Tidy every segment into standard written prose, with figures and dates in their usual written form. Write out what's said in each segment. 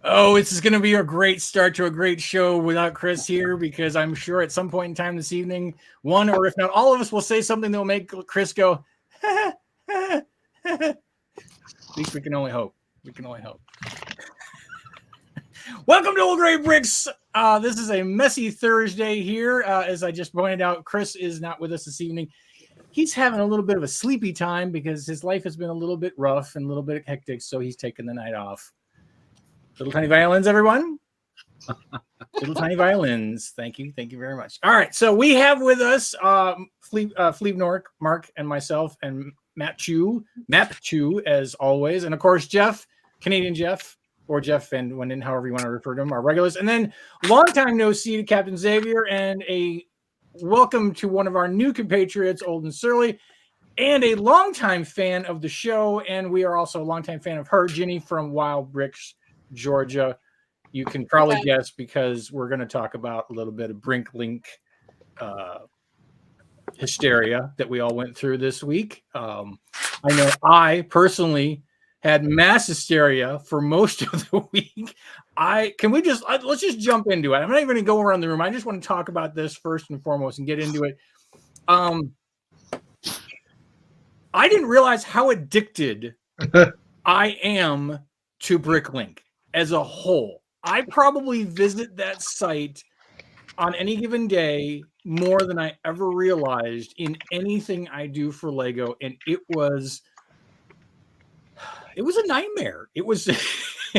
Oh, this is going to be a great start to a great show without Chris here, because I'm sure at some point in time this evening, one or if not all of us will say something that will make Chris go, at least we can only hope. We can only hope. Welcome to Old Gray Bricks. This is a messy Thursday here. As I just pointed out, Chris is not with us this evening. He's having a little bit of a sleepy time because his life has been a little bit rough and a little bit hectic, so he's taking the night off. Little tiny violins, everyone. Little tiny violins. Thank you. Thank you very much. All right. So we have with us Fleeb Mark, and myself, and Map Chew, as always. And of course, Jeff, Canadian Jeff, or Jeff Van Winden, however you want to refer to him, our regulars. And then long time no see to Captain Xavier, and a welcome to one of our new compatriots, Old and Surly, and a longtime fan of the show. And we are also a longtime fan of her, Ginny from WILDBRICKS, Georgia. You can probably guess because we're going to talk about a little bit of Bricklink hysteria that we all went through this week. I know I personally had mass hysteria for most of the week. Let's just jump into it. I'm not even going to go around the room. I just want to talk about this first and foremost and get into it. I didn't realize how addicted I am to Bricklink as a whole. I probably visit that site on any given day more than I ever realized in anything I do for Lego, and it was a nightmare. It was.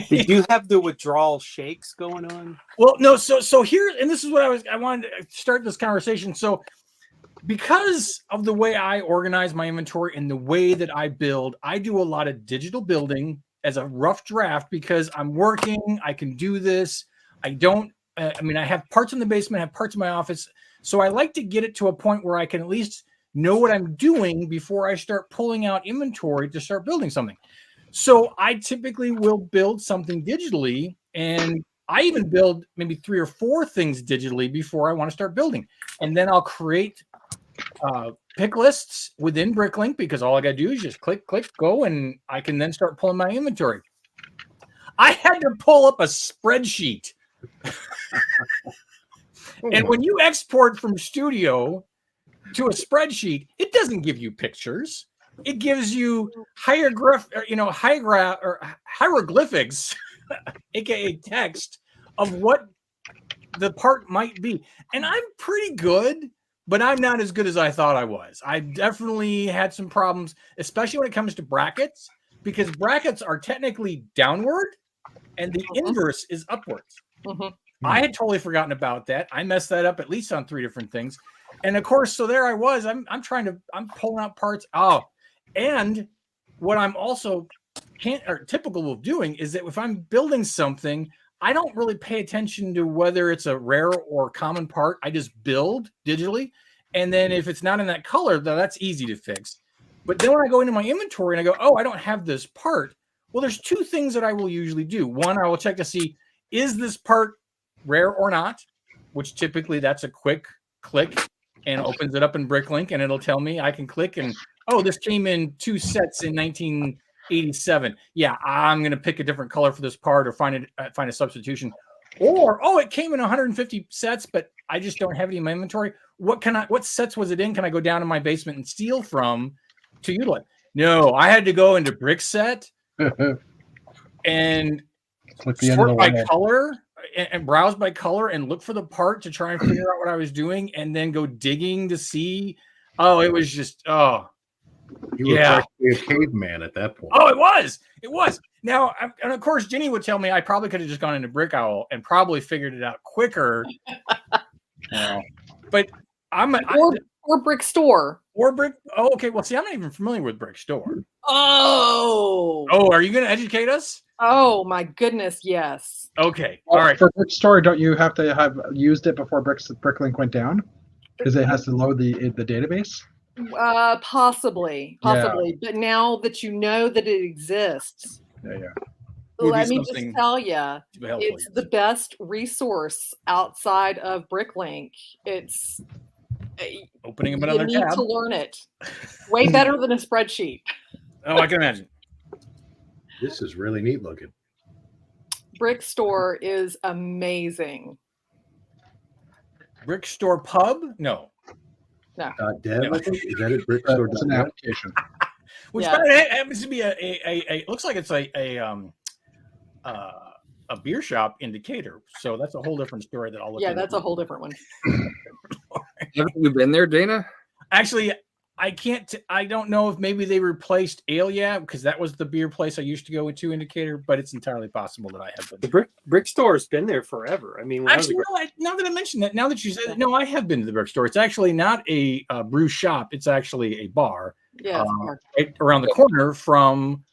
Did you have the withdrawal shakes going on? Well, no. So here, and this is what I wanted to start this conversation. So because of the way I organize my inventory and the way that I build, I do a lot of digital building as a rough draft because I'm working. I can do this. I have parts in the basement, I have parts in my office. So I like to get it to a point where I can at least know what I'm doing before I start pulling out inventory to start building something. So I typically will build something digitally, and I even build maybe 3 or 4 things digitally before I want to start building. And then I'll create pick lists within Bricklink, because all I got to do is just click, go, and I can then start pulling my inventory. I had to pull up a spreadsheet. And when you export from Studio to a spreadsheet, it doesn't give you pictures. It gives you hieroglyphics, aka text, of what the part might be. And I'm pretty good, but I'm not as good as I thought I was. I definitely had some problems, especially when it comes to brackets, because brackets are technically downward and the inverse is upwards. I had totally forgotten about that. I messed that up at least on 3 different things. And of course, so there I was. I'm pulling out parts. Oh, and what I'm also typical of doing is that if I'm building something, I don't really pay attention to whether it's a rare or common part. I just build digitally. And then if it's not in that color, that's easy to fix. But then when I go into my inventory and I go, oh, I don't have this part. Well, there's 2 things that I will usually do. One, I will check to see, is this part rare or not? Which typically that's a quick click and opens it up in Bricklink, and it'll tell me I can click and, oh, this came in 2 sets in 1987. Yeah, I'm going to pick a different color for this part or find a substitution. Or, oh, it came in 150 sets, but I just don't have any in my inventory. What sets was it in? Can I go down in my basement and steal from to utilize? No, I had to go into Brickset and sort by color and browse by color and look for the part to try and figure out what I was doing, and then go digging to see. Oh, it was just, You were practically a caveman at that point. Oh, it was. Now, and of course, Ginny would tell me I probably could have just gone into Brick Owl and probably figured it out quicker. But or Brick Store. Or Brick. Oh, okay. Well, see, I'm not even familiar with Brick Store. Oh, are you going to educate us? Oh my goodness, yes. Okay. All right. For Brick Store, don't you have to have used it before Bricklink went down? Because it has to load the database? Possibly. Yeah. But now that you know that it exists, let me just tell you, it's the best resource outside of Bricklink. It's opening up another tab. You need to learn it. Way better than a spreadsheet. Oh, I can imagine. This is really neat looking. Brick Store is amazing. Brick Store Pub? No. Dev, No. I think. Is that it? Brick Store. It's an application. Which Yeah. happens to be it looks like it's a beer shop in Decatur. So that's a whole different story that I'll look Yeah, into. that's a whole different one. Haven't you been there, Dana? Actually, I can't. I don't know if maybe they replaced Ale Yab because that was the beer place I used to go to in Decatur. But it's entirely possible that I have been. The brick store's been there forever. I mean, when Actually, now that I mentioned that, now that you said it, no, I have been to the Brick Store. It's actually not a brew shop. It's actually a bar. Yeah. Right around the corner from.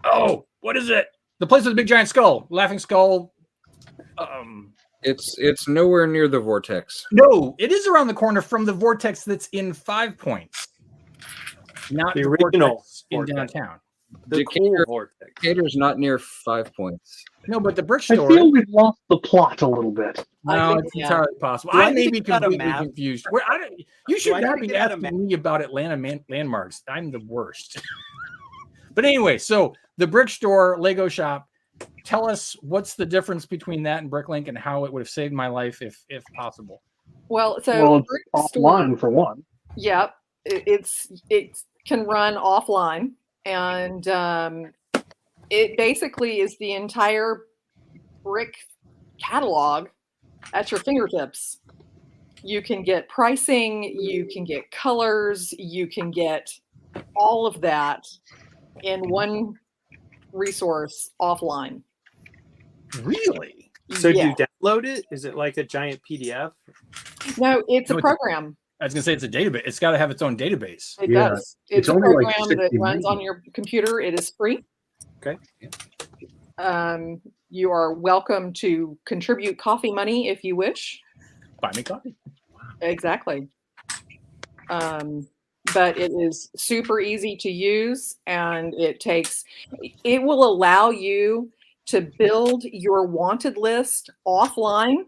Oh, what is it? The place with the big giant skull, Laughing Skull. It's nowhere near the Vortex. No, it is around the corner from the Vortex that's in 5 Points, not The the original Vortex in Vortex. downtown. the cool Vortex. Decatur's not near 5 Points. No, but the Brick I Store. feel we've lost the plot a little bit. No, I think, it's yeah. entirely possible. Do I I may need be to get a completely map? confused. You should I not need to be get a asking me about Atlanta landmarks. I'm the worst. But anyway, so the Brick Store Lego shop. Tell us what's the difference between that and Bricklink and how it would have saved my life if possible. Well, so Well, Brick it's Store, offline for one. Yep, it can run offline, and it basically is the entire brick catalog at your fingertips. You can get pricing, you can get colors, you can get all of that in one resource offline. Really? So Yeah. do you download it? Is it like a giant PDF? No, it's No, a it's- program. I was gonna say it's a database. It's got to have its own database. It Yeah, does. it's It's a only like program that 60 runs meg. on your computer. It is free. Okay. You are welcome to contribute coffee money if you wish. Buy me coffee. Exactly. But it is super easy to use, and it will allow you to build your wanted list offline,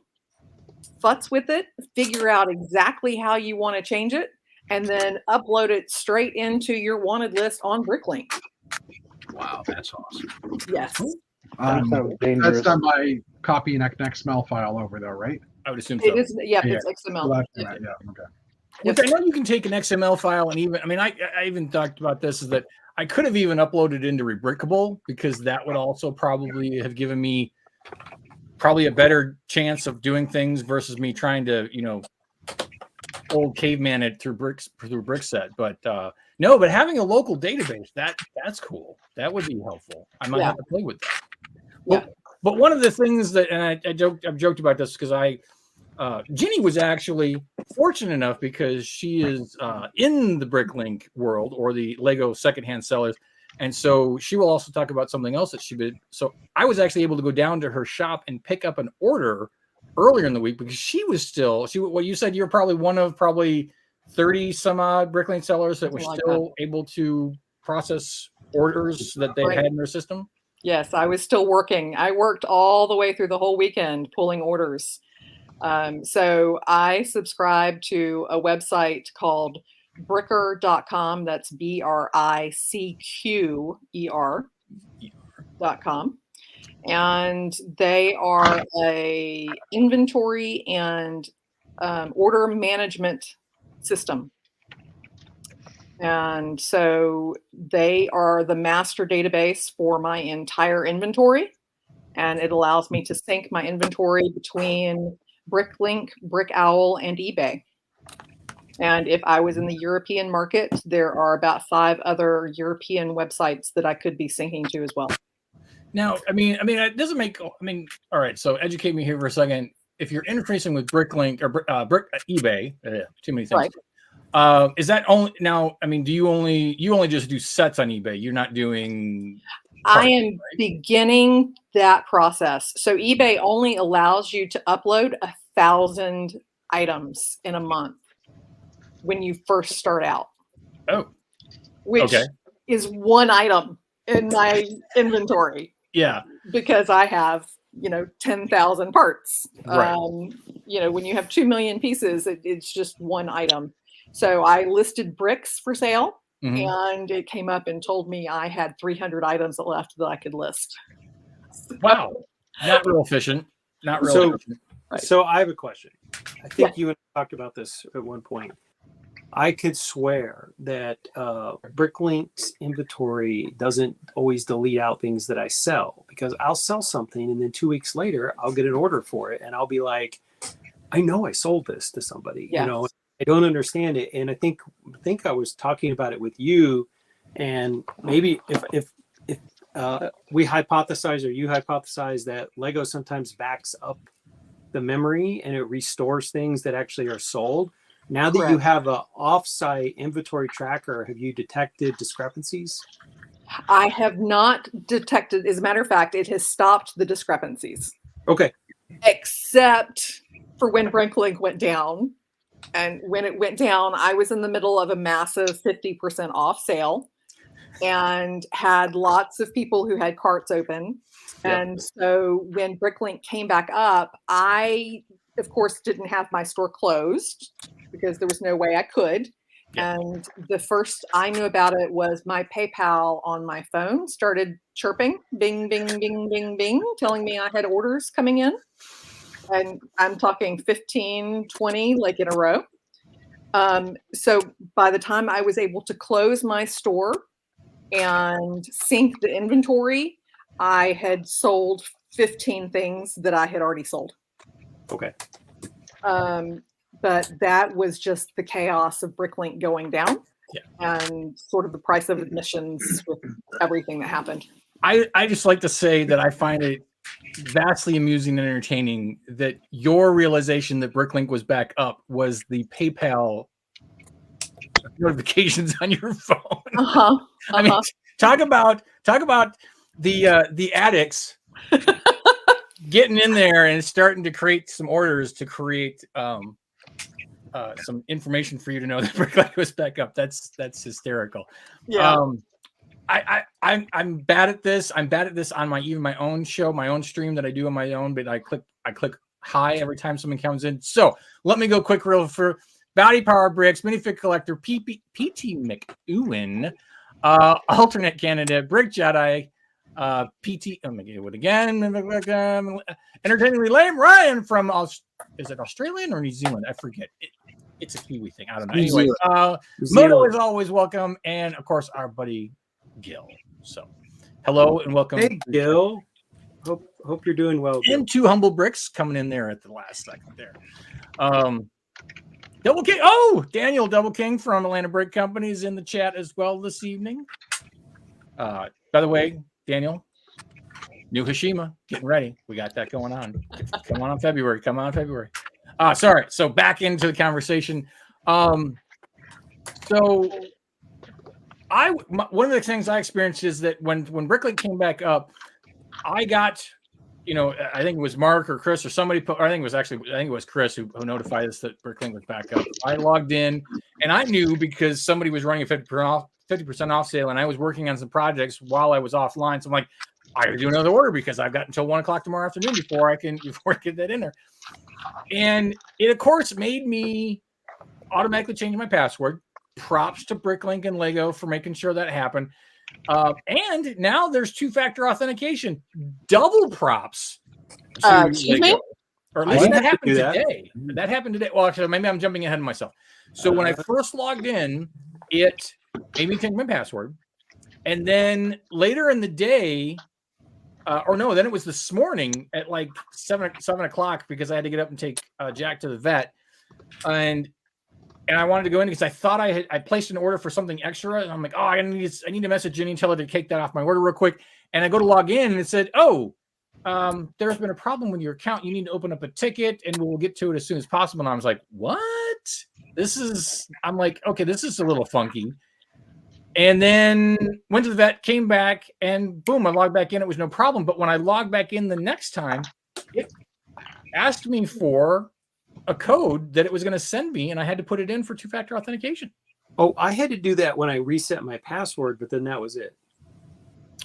futz with it, figure out exactly how you want to change it, and then upload it straight into your wanted list on Bricklink. Wow, that's awesome. Yes. That sounds That's dangerous. done by copying an XML file over, though, right? I would assume It so. is, yeah, Yeah. it's XML. So that's- yeah, okay. Which I know you can take an XML file and even, I mean, I even talked about this, is that I could have even uploaded into Rebrickable because that would also probably have given me probably a better chance of doing things versus me trying to, old caveman it through Brickset. But no, but having a local database, that's cool. That would be helpful. I might have to play with that. Yeah. But one of the things that, and I've joked about this because Ginny was actually fortunate enough because she is in the Bricklink world or the Lego secondhand sellers. And so she will also talk about something else that she did. So I was actually able to go down to her shop and pick up an order earlier in the week because what you said, you're probably one of 30 some odd Bricklink sellers that were still able to process orders that they had in their system. Yes, I was still working. I worked all the way through the whole weekend pulling orders. So I subscribe to a website called bricker.com. That's BRICQER.com. And they are a inventory and order management system. And so they are the master database for my entire inventory. And it allows me to sync my inventory between Bricklink, Brickowl, and eBay. And if I was in the European market, there are about 5 other European websites that I could be syncing to as well. Now, I mean, it doesn't make. All right. So educate me here for a second. If you're interfacing with Bricklink or eBay, too many things. Right. Is that only now? I mean, do you only just do sets on eBay? You're not doing. I am beginning that process. So eBay only allows you to upload 1,000 items in a month when you first start out. Oh, which is one item in my inventory. Yeah, because I have 10,000 parts. Right. When you have 2 million pieces, it's just one item. So I listed bricks for sale, and it came up and told me I had 300 items left that I could list. Wow. Not real efficient. Not real So- efficient. Right. So I have a question. I think you and I talked about this at one point. I could swear that Bricklink's inventory doesn't always delete out things that I sell, because I'll sell something and then 2 weeks later I'll get an order for it and I'll be like, I know I sold this to somebody. Yes. You know, I don't understand it. And I think I was talking about it with you, and maybe if we hypothesize or you hypothesize that Lego sometimes backs up the memory and it restores things that actually are sold. Now that you Correct. have an off-site inventory tracker, have you detected discrepancies? I have not detected, as a matter of fact, it has stopped the discrepancies, Okay. except for when Bricklink went down. And when it went down, I was in the middle of a massive 50% off sale and had lots of people who had carts open. Yep. And so when Bricklink came back up, I, of course, didn't have my store closed because there was no way I could. Yeah. And the first I knew about it was my PayPal on my phone started chirping, bing, bing, bing, bing, bing, telling me I had orders coming in. And I'm talking 15, 20, like in a row. So by the time I was able to close my store and sync the inventory, I had sold 15 things that I had already sold. Okay. But that was just the chaos of Bricklink going down, and sort of the price of admissions with everything that happened. I just like to say that I find it vastly amusing and entertaining that your realization that Bricklink was back up was the PayPal notifications on your phone. I mean, talk about the addicts getting in there and starting to create some orders to create some information for you to know that Bricklink was back up. That's hysterical. Yeah. I'm bad at this. I'm bad at this on my own show, my own stream that I do on my own, but I click hi every time someone comes in. So let me go quick real for Body Power Bricks, Minifig Collector, PT McEwen, alternate candidate, Brick Jedi, PT. I'm gonna do it again. Entertainingly lame Ryan from is it Australian or New Zealand? I forget. It's a Kiwi thing. I don't know. Anyway, Moto is always welcome, and of course our buddy Gil. So hello and welcome. Hey Gil. Hope you're doing well, Gil. And two humble bricks coming in there at the last second there. Double King. Oh, Daniel Double King from Atlanta Brick Company is in the chat as well this evening. By the way, Daniel, new Hashima, getting ready. We got that going on. Come on February. Come on February. Sorry. So back into the conversation. One of the things I experienced is that when Bricklink came back up, I got, I think it was Mark or Chris or somebody I think it was Chris who notified us that Bricklink was back up. I logged in and I knew because somebody was running a 50% off sale and I was working on some projects while I was offline. So I'm like, I gotta do another order because I've got until 1 o'clock tomorrow afternoon before I get that in there. And it of course made me automatically change my password. Props to Bricklink and Lego for making sure that happened. And now there's 2-factor authentication. Double props. Excuse me? Or at least that happened today. That happened today. Well, actually, maybe I'm jumping ahead of myself. So when I first logged in, it made me change my password. And then later in the day, then it was this morning at like 7 o'clock because I had to get up and take Jack to the vet. And I wanted to go in because I thought I placed an order for something extra. And I'm like, I need to message Ginny and tell her to take that off my order real quick. And I go to log in and it said, there's been a problem with your account. You need to open up a ticket and we'll get to it as soon as possible. And I was like, what? I'm like, okay, this is a little funky. And then went to the vet, came back, and boom, I logged back in. It was no problem. But when I logged back in the next time, it asked me for a code that it was going to send me, and I had to put it in for 2-factor authentication. Oh, I had to do that when I reset my password, but then that was it.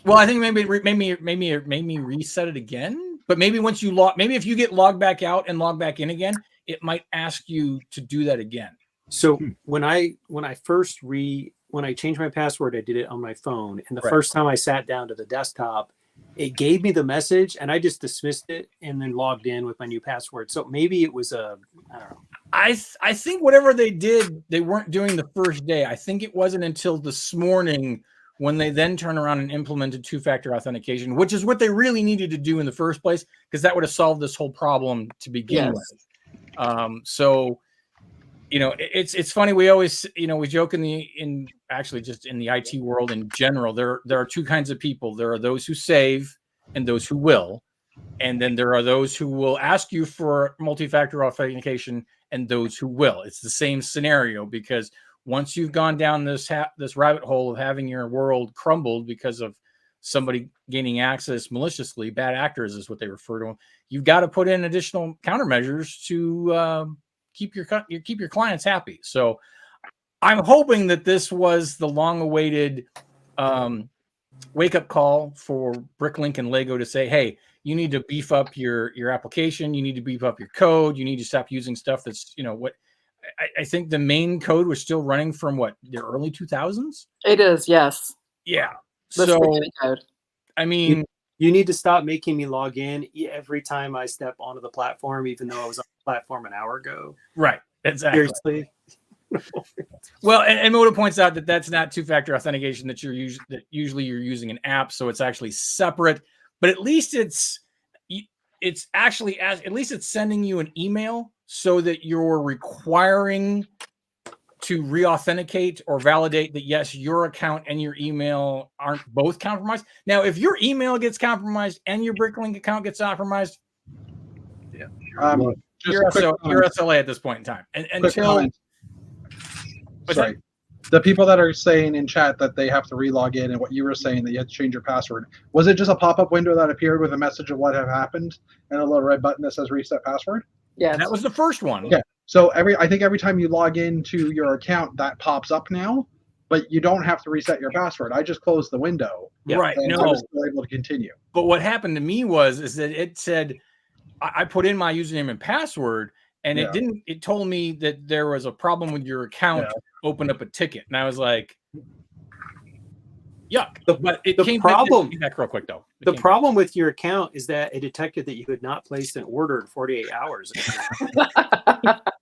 Well, I think maybe it made me reset it again. But maybe once you maybe if you get logged back out and log back in again, it might ask you to do that again. So when I first when I changed my password, I did it on my phone. And the Right. first time I sat down to the desktop, it gave me the message and I just dismissed it and then logged in with my new password. So maybe it was I don't know. I think whatever they did, they weren't doing the first day. I think it wasn't until this morning when they then turned around and implemented two-factor authentication, which is what they really needed to do in the first place, because that would have solved this whole problem to begin with. So, you know, it's funny. We always, you know, we joke in actually just in the IT world in general, there are two kinds of people. There are those who save and those who will. And then there are those who will ask you for multi-factor authentication and those who will. It's the same scenario, because once you've gone down this rabbit hole of having your world crumbled because of somebody gaining access maliciously, bad actors is what they refer to them, you've got to put in additional countermeasures to keep your clients happy. So I'm hoping that this was the long-awaited wake-up call for Bricklink and Lego to say, hey, you need to beef up your application. You need to beef up your code. You need to stop using stuff that's, you know, what I think the main code was still running from what, the early 2000s. It is, yes. Yeah. The So, spaghetti code. I mean, You need to stop making me log in every time I step onto the platform, even though I was on the platform an hour ago. right. Exactly. Seriously. Well, and Moda points out that that's not two-factor authentication, that usually you're using an app, so it's actually separate. But at least it's actually at least it's sending you an email so that you're requiring to re-authenticate or validate that yes, your account and your email aren't both compromised. Now, if your email gets compromised and your Bricklink account gets compromised, Just you're a quick you're comment. SLA at this point in time. And Quick until comment. Sorry. The people that are saying in chat that they have to re-log in, and what you were saying that you had to change your password, was it just a pop-up window that appeared with a message of what had happened and a little red button that says reset password? Yes. that was the first one. Okay. So I think every time you log into your account, that pops up now, but you don't have to reset your password. I just closed the window. Right. And I No. was still able to continue. But what happened to me is that it said I put in my username and password, and Yeah. it told me that there was a problem with your account. Open up a ticket, and I was like, yuck. But it came back real quick though. The problem with your account is that it detected that you had not placed an order in 48 hours.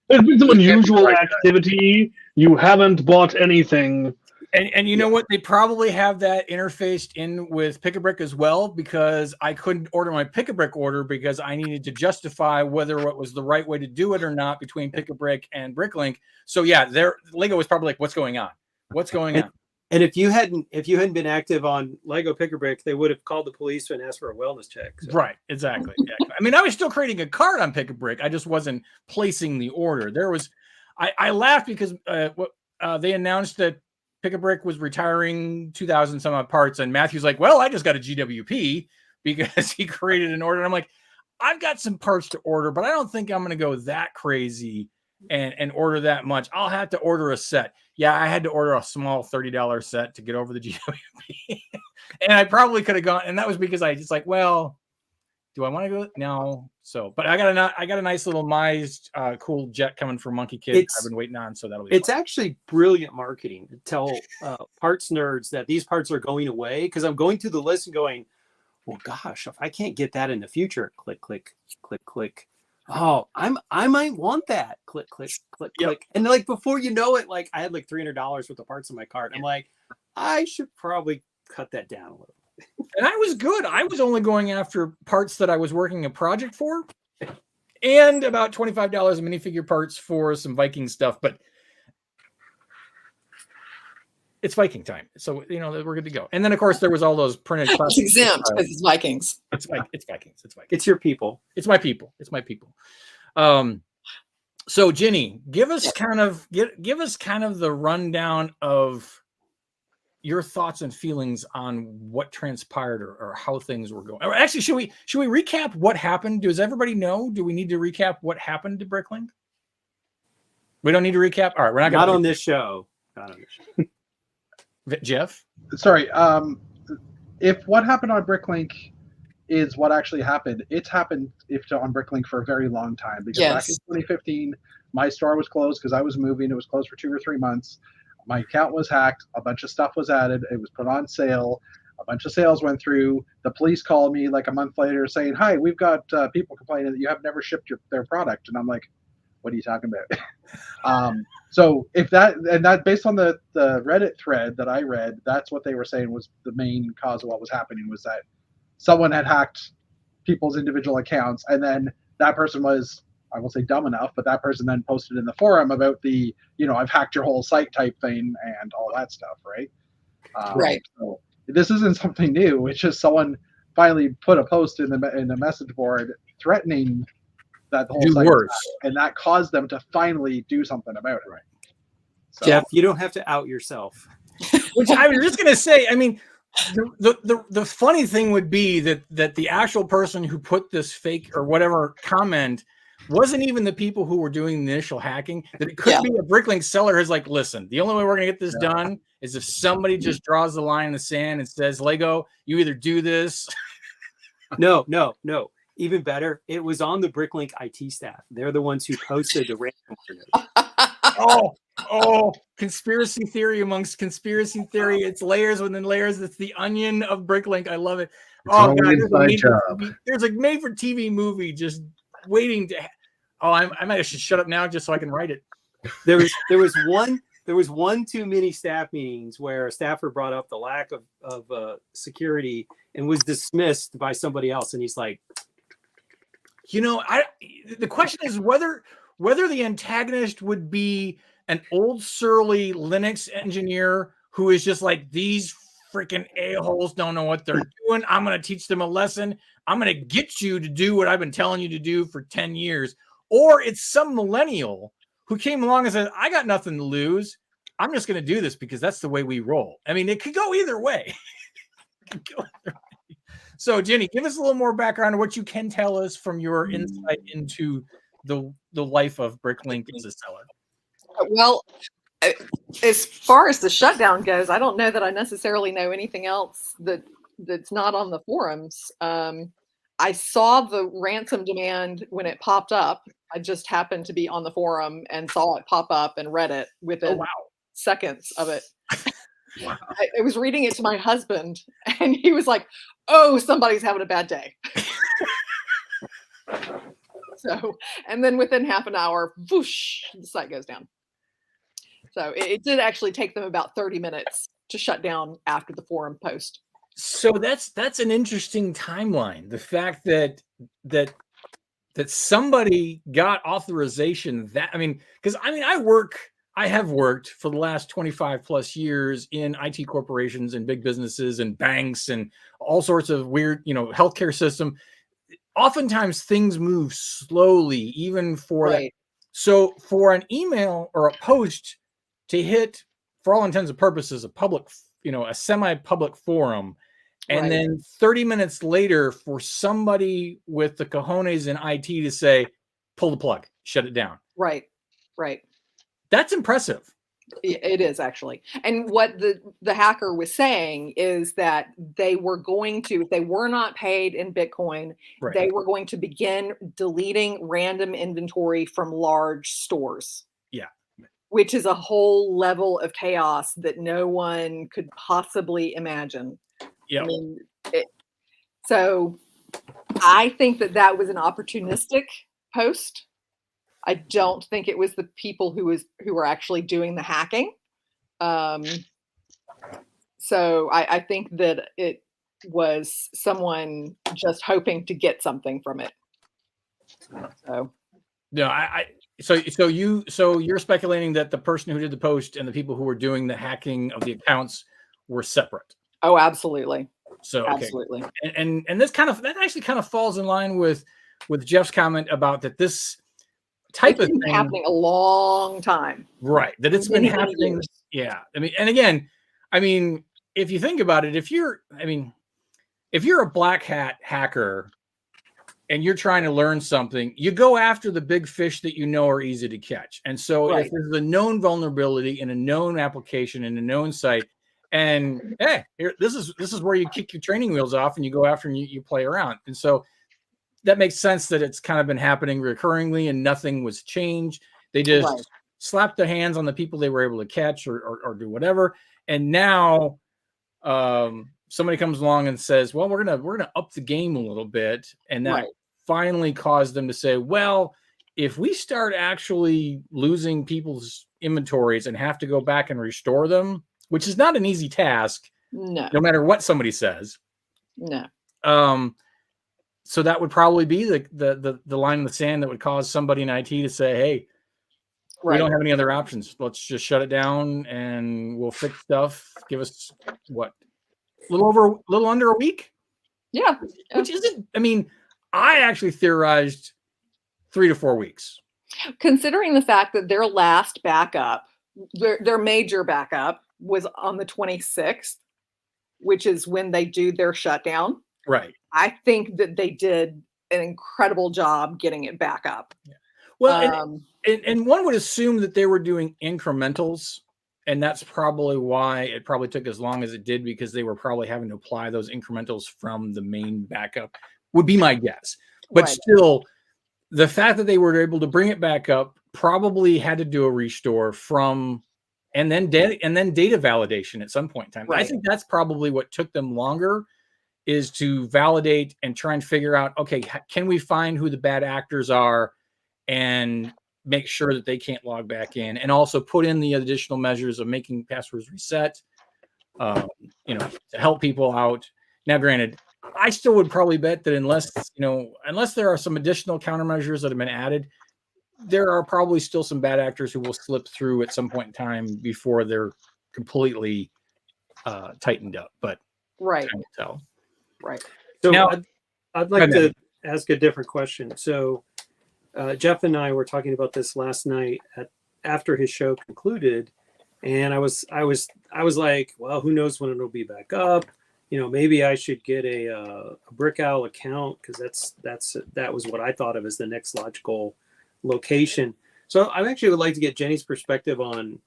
There's been some unusual activity. You haven't bought anything. And you know what? They probably have that interfaced in with Pick-a-Brick as well, because I couldn't order my Pick-a-Brick order because I needed to justify whether it was the right way to do it or not between Pick-a-Brick and Bricklink. So yeah, Lego was probably like, "What's going on? What's going on?" And if you hadn't been active on Lego Pick-a-Brick, they would have called the police and asked for a wellness check. So. Right, exactly. I mean, I was still creating a card on Pick-a-Brick. I just wasn't placing the order. I laughed because they announced that Pick-a-Brick was retiring 2,000 some odd parts, and Matthew's like, well, I just got a GWP because he created an order. And I'm like, I've got some parts to order, but I don't think I'm going to go that crazy and order that much. I'll have to order a set. Yeah, I had to order a small $30 set to get over the GWP. And I probably could have gone, and that was because I just like, well, do I want to go? No. So, but I got a nice little Mize cool jet coming from Monkey Kid I've been waiting on, so that'll be fun. Actually brilliant marketing to tell parts nerds that these parts are going away, because I'm going through the list and going, well, gosh, if I can't get that in the future, click, click, click, click. Oh, I might want that. Click, click, click, click. And like before you know it, like I had like $300 worth of parts in my cart. I'm like, I should probably cut that down a little. And I was good. I was only going after parts that I was working a project for, and about $25 of minifigure parts for some Viking stuff. But it's Viking time, so you know we're good to go. And then of course there was all those printed. It's exempt because it's Vikings. It's Vikings. It's Vikings. It's your people. It's my people. It's my people. So Ginny, give us kind of the rundown of your thoughts and feelings on what transpired or how things were going. Or actually, should we recap what happened? Does everybody know? Do we need to recap what happened to Bricklink? We don't need to recap. All right, we're not on this show. Not on this show. Jeff? Sorry. If what happened on Bricklink is what actually happened, it's happened on Bricklink for a very long time, because back in 2015, my store was closed because I was moving. It was closed for 2 or 3 months. my account was hacked. A bunch of stuff was added. It was put on sale. A bunch of sales went through. The police called me like a month later saying, "Hi, we've got people complaining that you have never shipped their product." And I'm like, "What are you talking about?" So if that based on the Reddit thread that I read, that's what they were saying was the main cause of what was happening, was that someone had hacked people's individual accounts, and then that person was, I won't say dumb enough, but that person then posted in the forum about the, I've hacked your whole site type thing and all that stuff, right? Right. So this isn't something new. It's just someone finally put a post in the message board threatening that the whole Do site worse. was hacked, and that caused them to finally do something about it. Right. So, Jeff, you don't have to out yourself. Which I was just gonna say. I mean, the funny thing would be that the actual person who put this fake or whatever comment wasn't even the people who were doing the initial hacking. That it could be a Bricklink seller who's like, listen, the only way we're gonna get this done is if somebody just draws the line in the sand and says, Lego, you either do this. No. Even better, it was on the Bricklink IT staff. They're the ones who posted the ransomware. Oh, conspiracy theory amongst conspiracy theory. It's layers within layers. It's the onion of Bricklink. I love it. It's an inside job. There's a made for TV movie just waiting to. I might have should shut up now just so I can write it. There was one too many staff meetings where a staffer brought up the lack of security and was dismissed by somebody else, and he's like, the question is whether the antagonist would be an old surly Linux engineer who is just like, these freaking a-holes don't know what they're doing. I'm going to teach them a lesson. I'm going to get you to do what I've been telling you to do for 10 years. Or it's some millennial who came along and said, I got nothing to lose. I'm just going to do this because that's the way we roll. I mean, it could go either way. So, Ginny, give us a little more background on what you can tell us from your insight into the life of Bricklink as a seller. Well, as far as the shutdown goes, I don't know that I necessarily know anything else that's not on the forums. I saw the ransom demand when it popped up. I just happened to be on the forum and saw it pop up and read it within seconds of it. Wow. I was reading it to my husband, and he was like, "Oh, somebody's having a bad day." So, and then within half an hour, whoosh, the site goes down. So it did actually take them about 30 minutes to shut down after the forum post. So that's an interesting timeline. The fact that somebody got authorization because I have worked for the last 25 plus years in IT corporations and big businesses and banks and all sorts of weird, healthcare system. Oftentimes things move slowly, even for that. So for an email or a post to hit, for all intents and purposes, a public, a semi-public forum, and then 30 minutes later for somebody with the cojones in IT to say, pull the plug, shut it down. Right. That's impressive. It is actually. And what the hacker was saying is that they were going to, if they were not paid in Bitcoin, they were going to begin deleting random inventory from large stores. Yeah. Which is a whole level of chaos that no one could possibly imagine. Yeah. So I think that was an opportunistic post. I don't think it was the people who were actually doing the hacking. So I think that it was someone just hoping to get something from it. So no, so you're speculating that the person who did the post and the people who were doing the hacking of the accounts were separate. Oh, absolutely. So okay. Absolutely. And this that actually kind of falls in line with Jeff's comment about that this type of thing happening a long time, right? That it's been happening. Yeah, I mean, if you think about it, if you're a black hat hacker and you're trying to learn something, you go after the big fish that you know are easy to catch. And so if there's a known vulnerability in a known application in a known site, and hey, this is where you kick your training wheels off and you go after and you play around. And so that makes sense that it's kind of been happening recurringly and nothing was changed. They just slapped their hands on the people they were able to catch or do whatever. And now somebody comes along and says, well, we're gonna up the game a little bit. And that finally caused them to say, well, if we start actually losing people's inventories and have to go back and restore them, which is not an easy task, no matter what somebody says. No. So that would probably be the line in the sand that would cause somebody in IT to say, hey, we don't have any other options. Let's just shut it down and we'll fix stuff. Give us what? A little under a week? Yeah. Which isn't, I mean, I actually theorized 3 to 4 weeks. Considering the fact that their last backup, their major backup was on the 26th, which is when they do their shutdown. Right. I think that they did an incredible job getting it back up. Yeah. Well, and one would assume that they were doing incrementals, and that's probably why it probably took as long as it did, because they were probably having to apply those incrementals from the main backup, would be my guess. But still, the fact that they were able to bring it back up probably had to do a restore and then data validation at some point in time. I think that's probably what took them longer, is to validate and try and figure out, okay, can we find who the bad actors are and make sure that they can't log back in, and also put in the additional measures of making passwords reset, to help people out. Now, granted, I still would probably bet that unless there are some additional countermeasures that have been added, there are probably still some bad actors who will slip through at some point in time before they're completely tightened up. But time will tell. Right. So now, I'd like to ask a different question. So Jeff and I were talking about this last night after his show concluded, and I was like, well, who knows when it'll be back up? Maybe I should get a Brick Owl account, because that was what I thought of as the next logical location. So I actually would like to get Jenny's perspective on.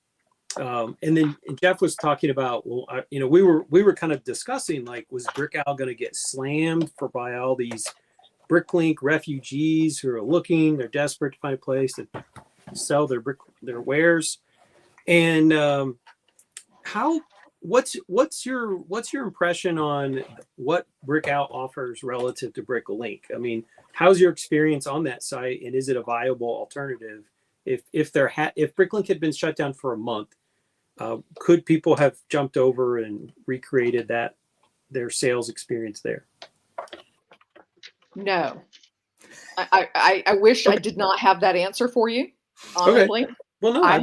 And then Jeff was talking about, we were kind of discussing, like, was Brick Owl going to get slammed by all these Bricklink refugees who are they're desperate to find a place to sell their wares. And what's your impression on what Brick Owl offers relative to Bricklink? I mean, how's your experience on that site, and is it a viable alternative? If Bricklink had been shut down for a month, could people have jumped over and recreated their sales experience there? No. I wish I did not have that answer for you, honestly. Okay. Well, no, I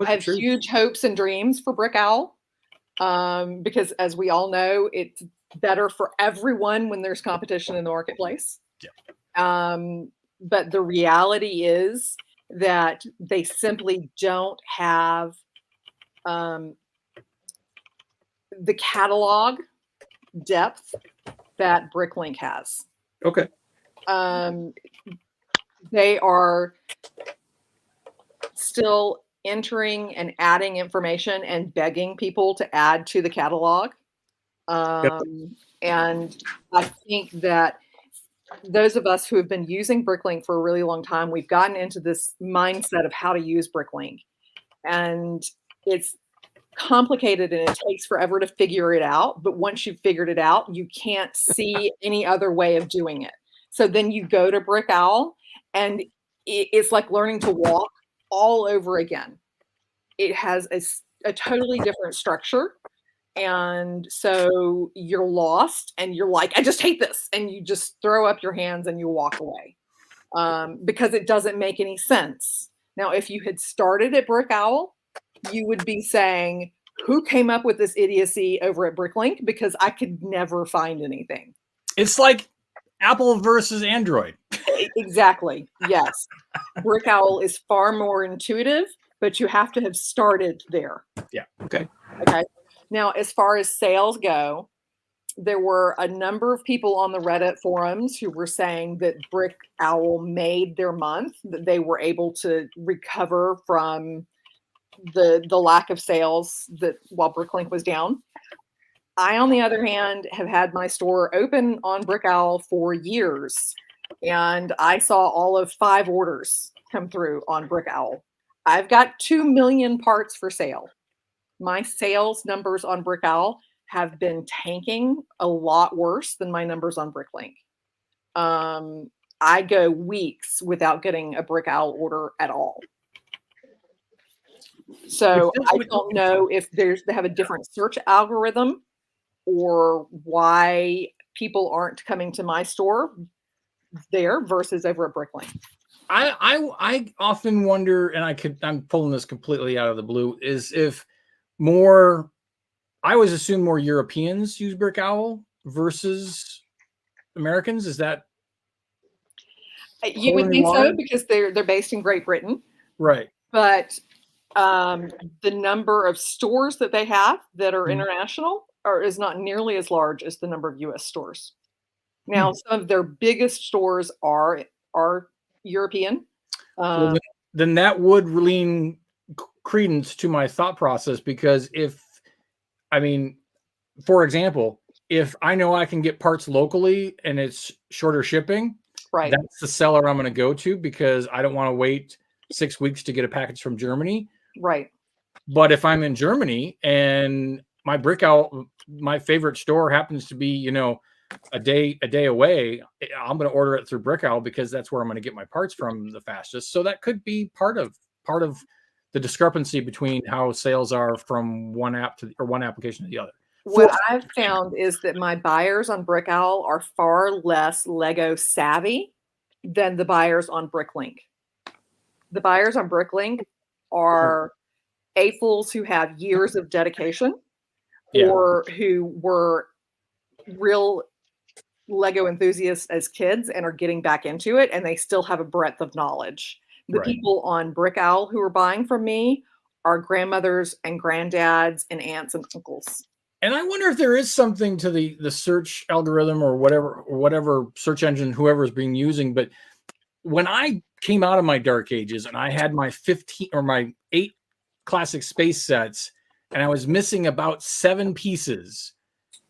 have huge hopes and dreams for Brick Owl, because, as we all know, it's better for everyone when there's competition in the marketplace. Yeah. But the reality is that they simply don't have the catalog depth that Bricklink has. Okay. They are still entering and adding information and begging people to add to the catalog. And I think that those of us who have been using Bricklink for a really long time, we've gotten into this mindset of how to use Bricklink. And it's complicated and it takes forever to figure it out. But once you've figured it out, you can't see any other way of doing it. So then you go to Brick Owl, and it's like learning to walk all over again. It has a totally different structure. And so you're lost and you're like, I just hate this. And you just throw up your hands and you walk away, because it doesn't make any sense. Now, if you had started at Brick Owl, you would be saying, who came up with this idiocy over at Bricklink? Because I could never find anything. It's like Apple versus Android. Exactly. Yes. Brick Owl is far more intuitive, but you have to have started there. Yeah. Okay. Okay. Now, as far as sales go, there were a number of people on the Reddit forums who were saying that Brick Owl made their month, that they were able to recover from the lack of sales that while Bricklink was down. I, on the other hand, have had my store open on Brick Owl for years, and I saw all of 5 orders come through on Brick Owl. I've got 2 million parts for sale. My sales numbers on Brick Owl have been tanking a lot worse than my numbers on Bricklink. I go weeks without getting a Brick Owl order at all. So I don't know if they have a different search algorithm or why people aren't coming to my store there versus over at Bricklink. I often wonder, and I'm pulling this completely out of the blue, is if more, I always assume more Europeans use Brick Owl versus Americans. Is that you would think so because they're based in Great Britain, right? But the number of stores that they have that are international is not nearly as large as the number of U.S. stores. Now, some of their biggest stores are European. Well, then that would lean credence to my thought process, because for example, if I know I can get parts locally and it's shorter shipping, right, that's the seller I'm going to go to, because I don't want to wait 6 weeks to get a package from Germany. Right. But if I'm in Germany and my Brick Owl, my favorite store happens to be, a day away, I'm going to order it through Brick Owl because that's where I'm going to get my parts from the fastest. So that could be part of the discrepancy between how sales are from one application to the other. What I've found is that my buyers on Brick Owl are far less Lego savvy than the buyers on Bricklink. The buyers on Bricklink are AFOLs who have years of dedication, or who were real Lego enthusiasts as kids and are getting back into it, and they still have a breadth of knowledge. The people on Brick Owl who are buying from me are grandmothers and granddads and aunts and uncles. And I wonder if there is something to the search algorithm or whatever search engine whoever is being using. But when I came out of my dark ages and I had my 8 classic space sets and I was missing about 7 pieces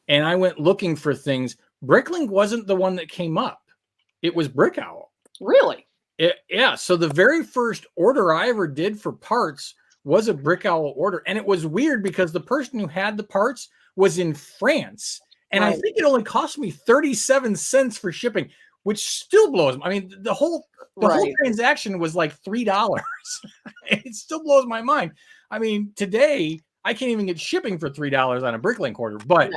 and I went looking for things, Bricklink wasn't the one that came up. It was Brick Owl. Really? Yeah. So the very first order I ever did for parts was a Brick Owl order. And it was weird because the person who had the parts was in France. And I think it only cost me 37 cents for shipping, which still blows me. I mean, the whole transaction was like $3. It still blows my mind. I mean, today I can't even get shipping for $3 on a Bricklink order. But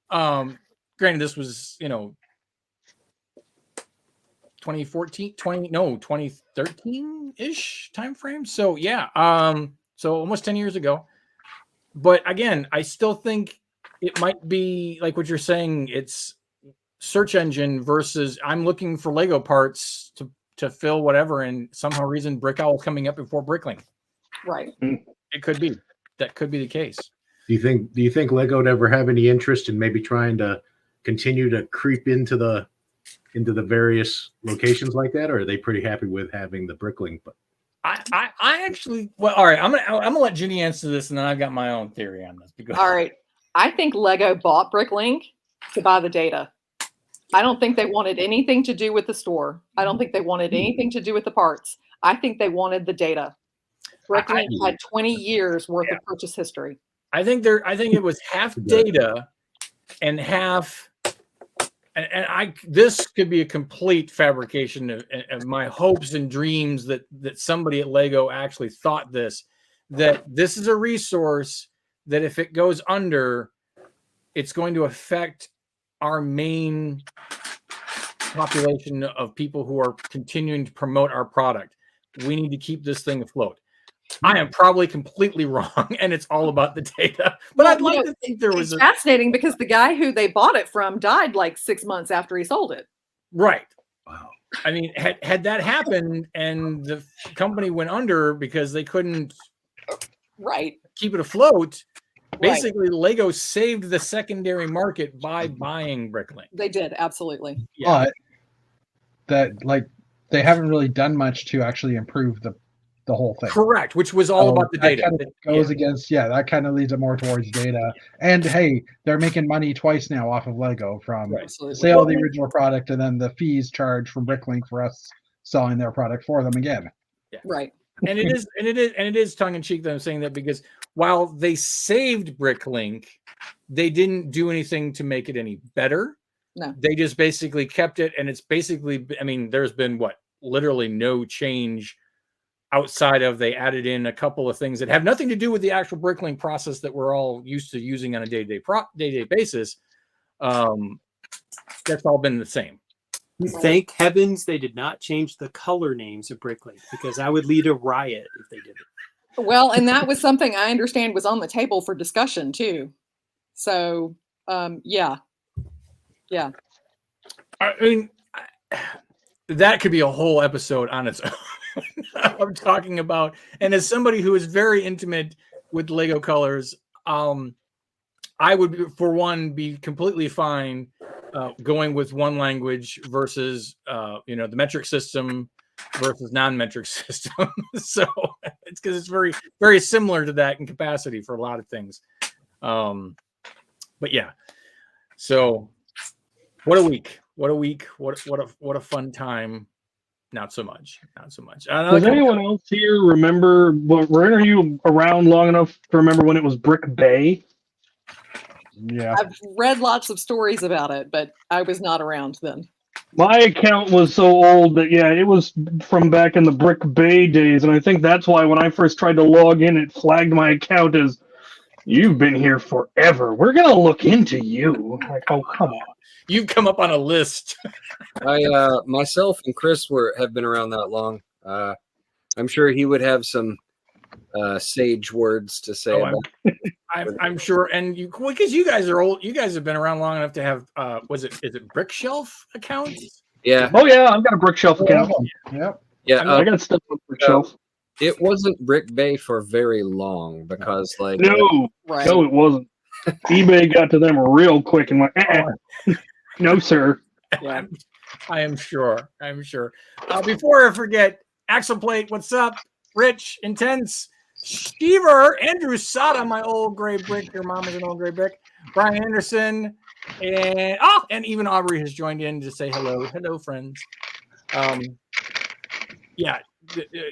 granted, this was, 2013-ish time frame. So yeah, so almost 10 years ago. But again, I still think it might be like what you're saying. It's search engine versus I'm looking for Lego parts to fill whatever, and somehow reason Brick Owl is coming up before Bricklink. Right. It could be. That could be the case. Do you think Lego would ever have any interest in maybe trying to continue to creep into the various locations like that, or are they pretty happy with having the Bricklink? But I actually, well, all right, I'm gonna let Ginny answer this, and then I've got my own theory on this. All right, I think Lego bought Bricklink to buy the data. I don't think they wanted anything to do with the store. I don't think they wanted anything to do with the parts. I think they wanted the data. Bricklink had 20 years worth of purchase history. I think it was half data and half. And this could be a complete fabrication of my hopes and dreams that somebody at Lego actually thought that this is a resource that if it goes under, it's going to affect our main population of people who are continuing to promote our product. We need to keep this thing afloat. I am probably completely wrong, and it's all about the data. But I'd like to think there was fascinating because the guy who they bought it from died like 6 months after he sold it. Right. Wow. I mean, had that happened and the company went under because they couldn't keep it afloat, basically Lego saved the secondary market by buying Bricklink. They did, absolutely. Yeah. But they haven't really done much to actually improve the whole thing. Correct, which was all about the data. Kind of goes against, that kind of leads it more towards data. And hey, they're making money twice now off of Lego from sale of the original product and then the fees charged from Bricklink for us selling their product for them again. Yeah. Right. and it is tongue in cheek that I'm saying that, because while they saved Bricklink, they didn't do anything to make it any better. No. They just basically kept it, and it's basically, I mean, there's been literally no change outside of they added in a couple of things that have nothing to do with the actual Bricklink process that we're all used to using on a day-to-day basis. That's all been the same. Thank heavens they did not change the color names of Bricklink, because I would lead a riot if they did it. Well, and that was something I understand was on the table for discussion too. So, yeah. I mean, that could be a whole episode on its own. I'm talking about, and as somebody who is very intimate with Lego colors, I would, for one, be completely fine going with one language versus, the metric system versus non-metric system. So it's because it's very, very similar to that in capacity for a lot of things. But yeah, so what a week! What a fun time. Not so much. Does anyone else here remember? Were you around long enough to remember when it was Brick Bay? Yeah. I've read lots of stories about it, but I was not around then. My account was so old that, yeah, it was from back in the Brick Bay days, and I think that's why when I first tried to log in, it flagged my account as, "You've been here forever. We're gonna look into you." Like, oh, come on. You've come up on a list. Myself and Chris have been around that long. I'm sure he would have some sage words to say. I'm sure, and because you guys are old, you guys have been around long enough to have is it Brick Shelf accounts? Yeah. Oh yeah, I've got a Brick Shelf account. Yep. Yeah. I got stuff on Brick Shelf. It wasn't Brick Bay for very long because, like, No, Right. no, it wasn't. eBay got to them real quick and went, no, sir. Yeah. I am sure. Before I forget, Axel Plate, what's up? Rich, Intense, Stever, Andrew Sada, my old gray brick. Your mom is an old gray brick. Brian Anderson, and even Aubrey has joined in to say hello. Hello, friends. Yeah,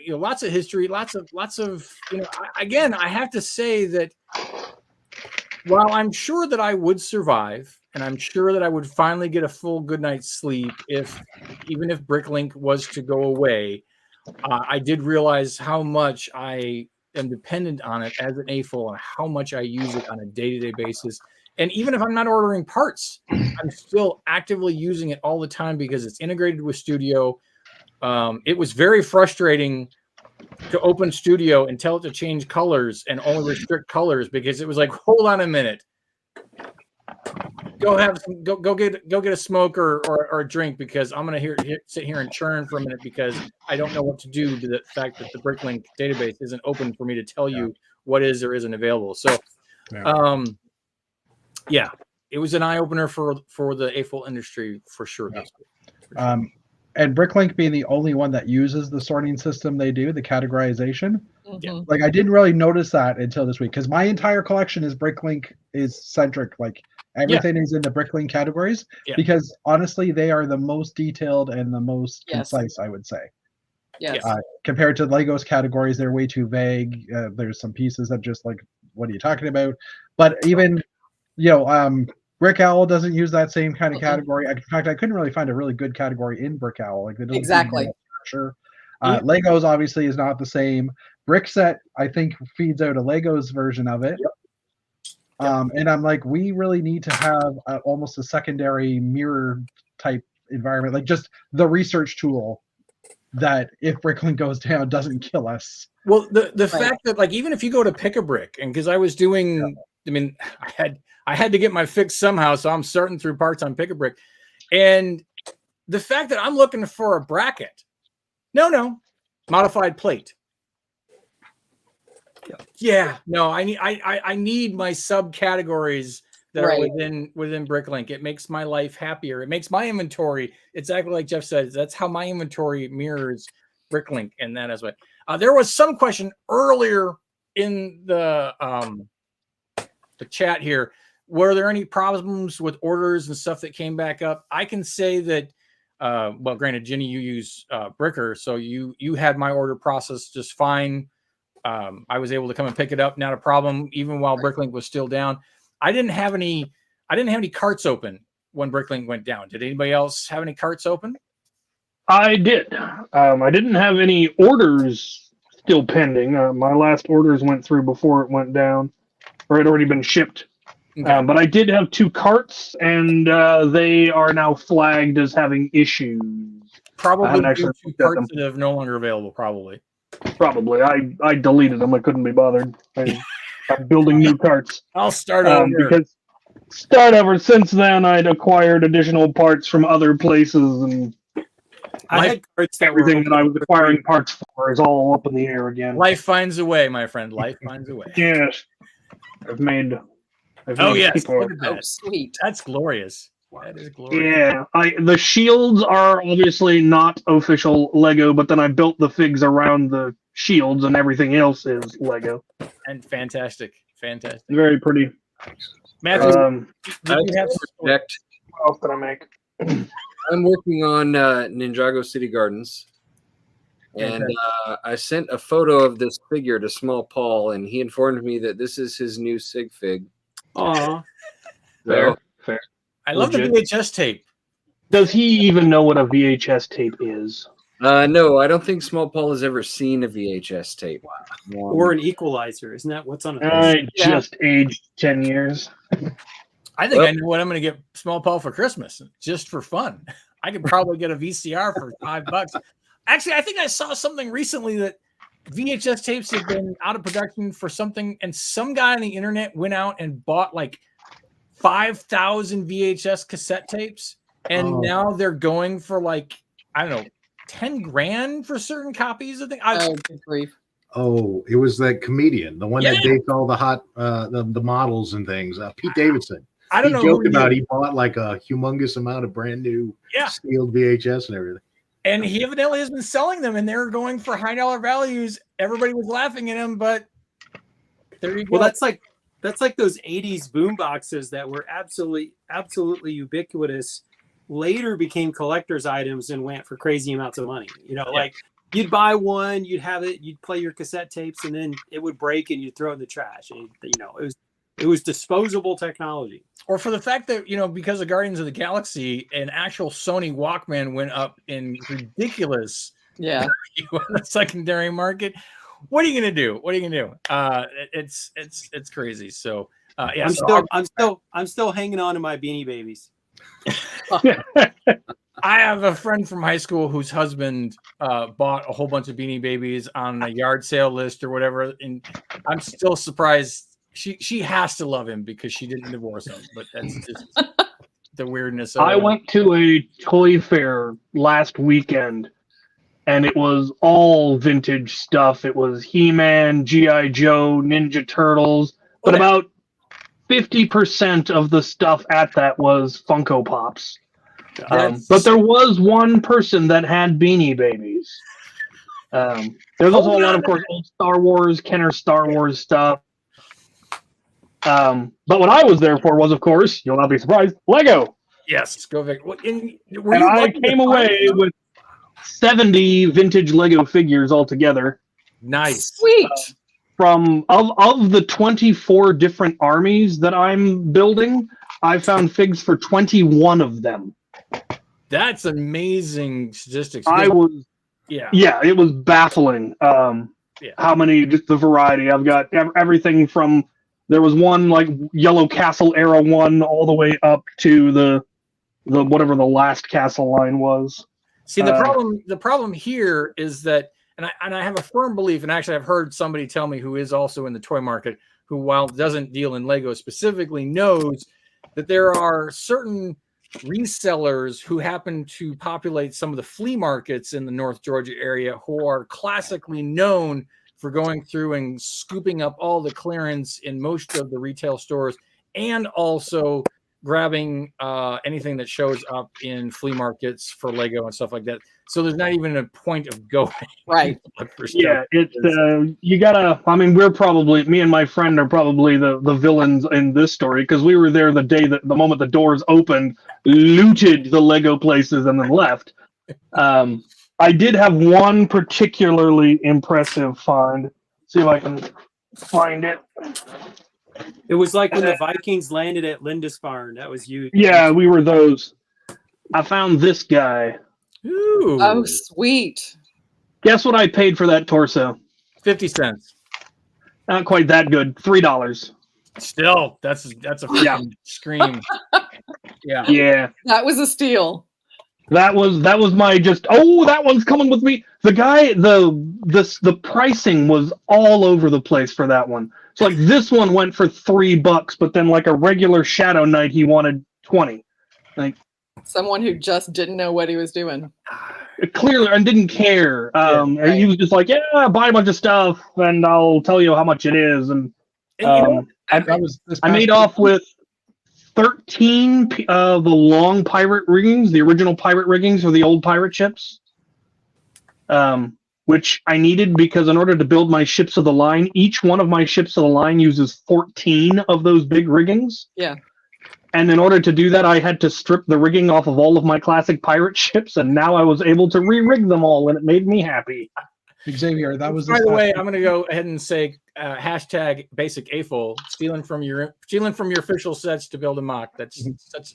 lots of history, lots of. Again, I have to say that while I'm sure that I would survive, and I'm sure that I would finally get a full good night's sleep even if Bricklink was to go away, I did realize how much I am dependent on it as an AFOL and how much I use it on a day-to-day basis. And even if I'm not ordering parts, I'm still actively using it all the time because it's integrated with Studio. It was very frustrating to open Studio and tell it to change colors and only restrict colors because it was like, hold on a minute. Go get a smoke or a drink because I'm gonna sit here and churn for a minute because I don't know what to do to the fact that the Bricklink database isn't open for me to tell you what is or isn't available. So, yeah, it was an eye opener for the AFOL industry for sure. And Bricklink being the only one that uses the sorting system they do, the categorization. Mhm. Like I didn't really notice that until this week because my entire collection is Bricklink is centric. Like everything is in the Bricklink categories because honestly, they are the most detailed and the most concise, I would say. Yes. Compared to Lego's categories, they're way too vague. There's some pieces that just like, what are you talking about? But even, Brick Owl doesn't use that same kind of category. In fact, I couldn't really find a really good category in Brick Owl. Like they don't Exactly. Sure. Legos obviously is not the same. Brickset, I think, feeds out a Legos version of it. And I'm like, we really need to have almost a secondary mirror type environment, like just the research tool that if Bricklink goes down doesn't kill us. Well, the fact that like even if you go to Pick a Brick, and because I was doing, I mean, I had to get my fix somehow, so I'm sorting through parts on Pick a Brick, and the fact that I'm looking for a bracket, no, modified plate. I need my subcategories that are within Bricklink. It makes my life happier. It makes my inventory. It's exactly like Jeff said. That's how my inventory mirrors Bricklink, and that is what. There was some question earlier in the chat here. Were there any problems with orders and stuff that came back up? I can say that well, granted, Ginny, you use Bricker, so you had my order processed just fine. I was able to come and pick it up, not a problem, even while Bricklink was still down. I didn't have any carts open when Bricklink went down. Did anybody else have any carts open? I did. I didn't have any orders still pending. My last orders went through before it went down, or had already been shipped. Okay. But I did have 2 carts, and they are now flagged as having issues. Probably actually due to looked at parts them. that are no longer available, probably. Probably. I deleted them. I couldn't be bothered. I'm building new carts. I'll start over. Because since then, I'd acquired additional parts from other places, and I had cards that were everything that I was acquiring parts for is all up in the air again. Life finds a way, my friend. Life finds a way. Yes. I've made Oh, yes. people- Look at Oh, that. sweet. That's glorious. That is glorious. Yeah, the shields are obviously not official Lego, but then I built the figs around the shields, and everything else is Lego. And fantastic. Fantastic. Very pretty. Matthew, I did you have project. What else did I make? I'm working on Ninjago City Gardens, and I sent a photo of this figure to Small Paul, and he informed me that this is his new sig fig. Aw. So, Fair. I love the Legit. VHS tape. Does he even know what a VHS tape is? no, I don't think Small Paul has ever seen a VHS tape. Or an equalizer. Isn't that what's on it? I just aged 10 years. I think Well- I know what I'm going to get Small Paul for Christmas, just for fun. I could probably get a VCR for $5. Actually, I think I saw something recently that VHS tapes have been out of production for something, and some guy on the internet went out and bought like 5,000 VHS cassette tapes, and now they're going for like, I don't know, 10 grand for certain copies of things. Oh, good grief. Oh, it was that comedian, the one that Yeah. dates all the hot the models and things. Pete Davidson. I don't He know joked who about he, he bought like a humongous amount of brand new Yeah. sealed VHS and everything. and he evidently has been selling them, and they're going for high dollar values. Everybody was laughing at him, but there you go. Well, that's like those 80s boom boxes that were absolutely ubiquitous, later became collector's items and went for crazy amounts of money. Like you'd buy one, you'd have it, you'd play your cassette tapes, and then it would break and you'd throw it in the trash. And, it was disposable technology. Or for the fact that, because of Guardians of the Galaxy, an actual Sony Walkman went up in ridiculous Yeah. on the secondary market. What are you gonna do? It's crazy. So yeah, I'm still hanging on to my Beanie Babies. I have a friend from high school whose husband bought a whole bunch of Beanie Babies on a yard sale list or whatever, and I'm still surprised. She has to love him because she didn't divorce him, but that's just the weirdness of I it. went to a toy fair last weekend, and it was all vintage stuff. It was He-Man, G.I. Joe, Ninja Turtles, but about 50% of the stuff at that was Funko Pops. But there was one person that had Beanie Babies. There's also a lot, of course, old Star Wars, Kenner Star Wars stuff. But what I was there for was, of course, you'll not be surprised, Lego. Yes, go Vic. And I came away with 70 vintage Lego figures altogether. Nice. Sweet. From of the 24 different armies that I'm building, I found figs for 21 of them. That's amazing statistics. Yeah, it was baffling. How many, just the variety. I've got everything from, there was one like Yellow Castle era one all the way up to the whatever the last castle line was. See, the problem here is that, and I have a firm belief, and actually I've heard somebody tell me who is also in the toy market, who while doesn't deal in Lego specifically, knows that there are certain resellers who happen to populate some of the flea markets in the North Georgia area who are classically known for going through and scooping up all the clearance in most of the retail stores, and also grabbing anything that shows up in flea markets for Lego and stuff like that. So there's not even a point of going. Right. to look for stuff. Yeah, it's you gotta. I mean, me and my friend are probably the villains in this story because we were there the moment the doors opened, looted the Lego places, and then left. I did have one particularly impressive find. See if I can find it. It was like when the Vikings landed at Lindisfarne. That was you. Yeah, we were those. I found this guy. Ooh, Oh, sweet. Guess what I paid for that torso? 50 cents. Not quite that good. $3. Still, that's a freaking scream. Yeah. Yeah. That was a steal. That was my that one's coming with me. The guy, the pricing was all over the place for that one. So like this one went for $3, but then like a regular Shadow Knight he wanted 20. Like Someone who just didn't know what he was doing. clearly and didn't care. right. He was just like, yeah, buy a bunch of stuff and I'll tell you how much it is. And I made off with 13 of the long pirate riggings, the original pirate riggings for the old pirate ships, which I needed because in order to build my ships of the line, each one of my ships of the line uses 14 of those big riggings. Yeah. And in order to do that, I had to strip the rigging off of all of my classic pirate ships, and now I was able to re-rig them all, and it made me happy. Xavier, that was. By the way, I'm going to go ahead and say hashtag basic AFOL, stealing from your official sets to build a mock. That's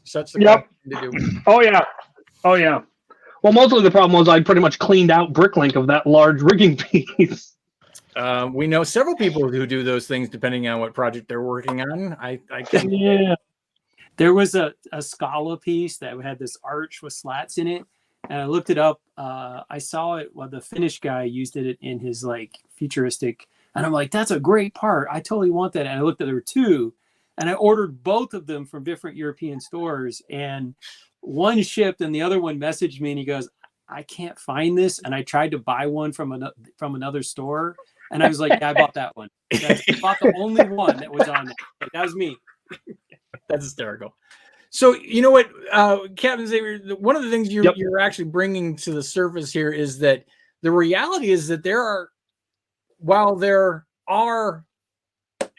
such the Yep. thing to do. Oh yeah. Well, mostly the problem was I pretty much cleaned out Bricklink of that large rigging piece. We know several people who do those things depending on what project they're working on. I can. Yeah. There was a Scala piece that had this arch with slats in it, and I looked it up. I saw it. Well, the Finnish guy used it in his like futuristic, and I'm like, that's a great part. I totally want that. And I looked at there were two, and I ordered both of them from different European stores, and one shipped, and the other one messaged me, and he goes, I can't find this, and I tried to buy one from another store, and I was like, yeah, I bought that one. I bought the only one that was on there. Like, that was me. That's hysterical. So you know what, Captain Xavier, one of the things you're actually bringing to the surface here is that the reality is that while there are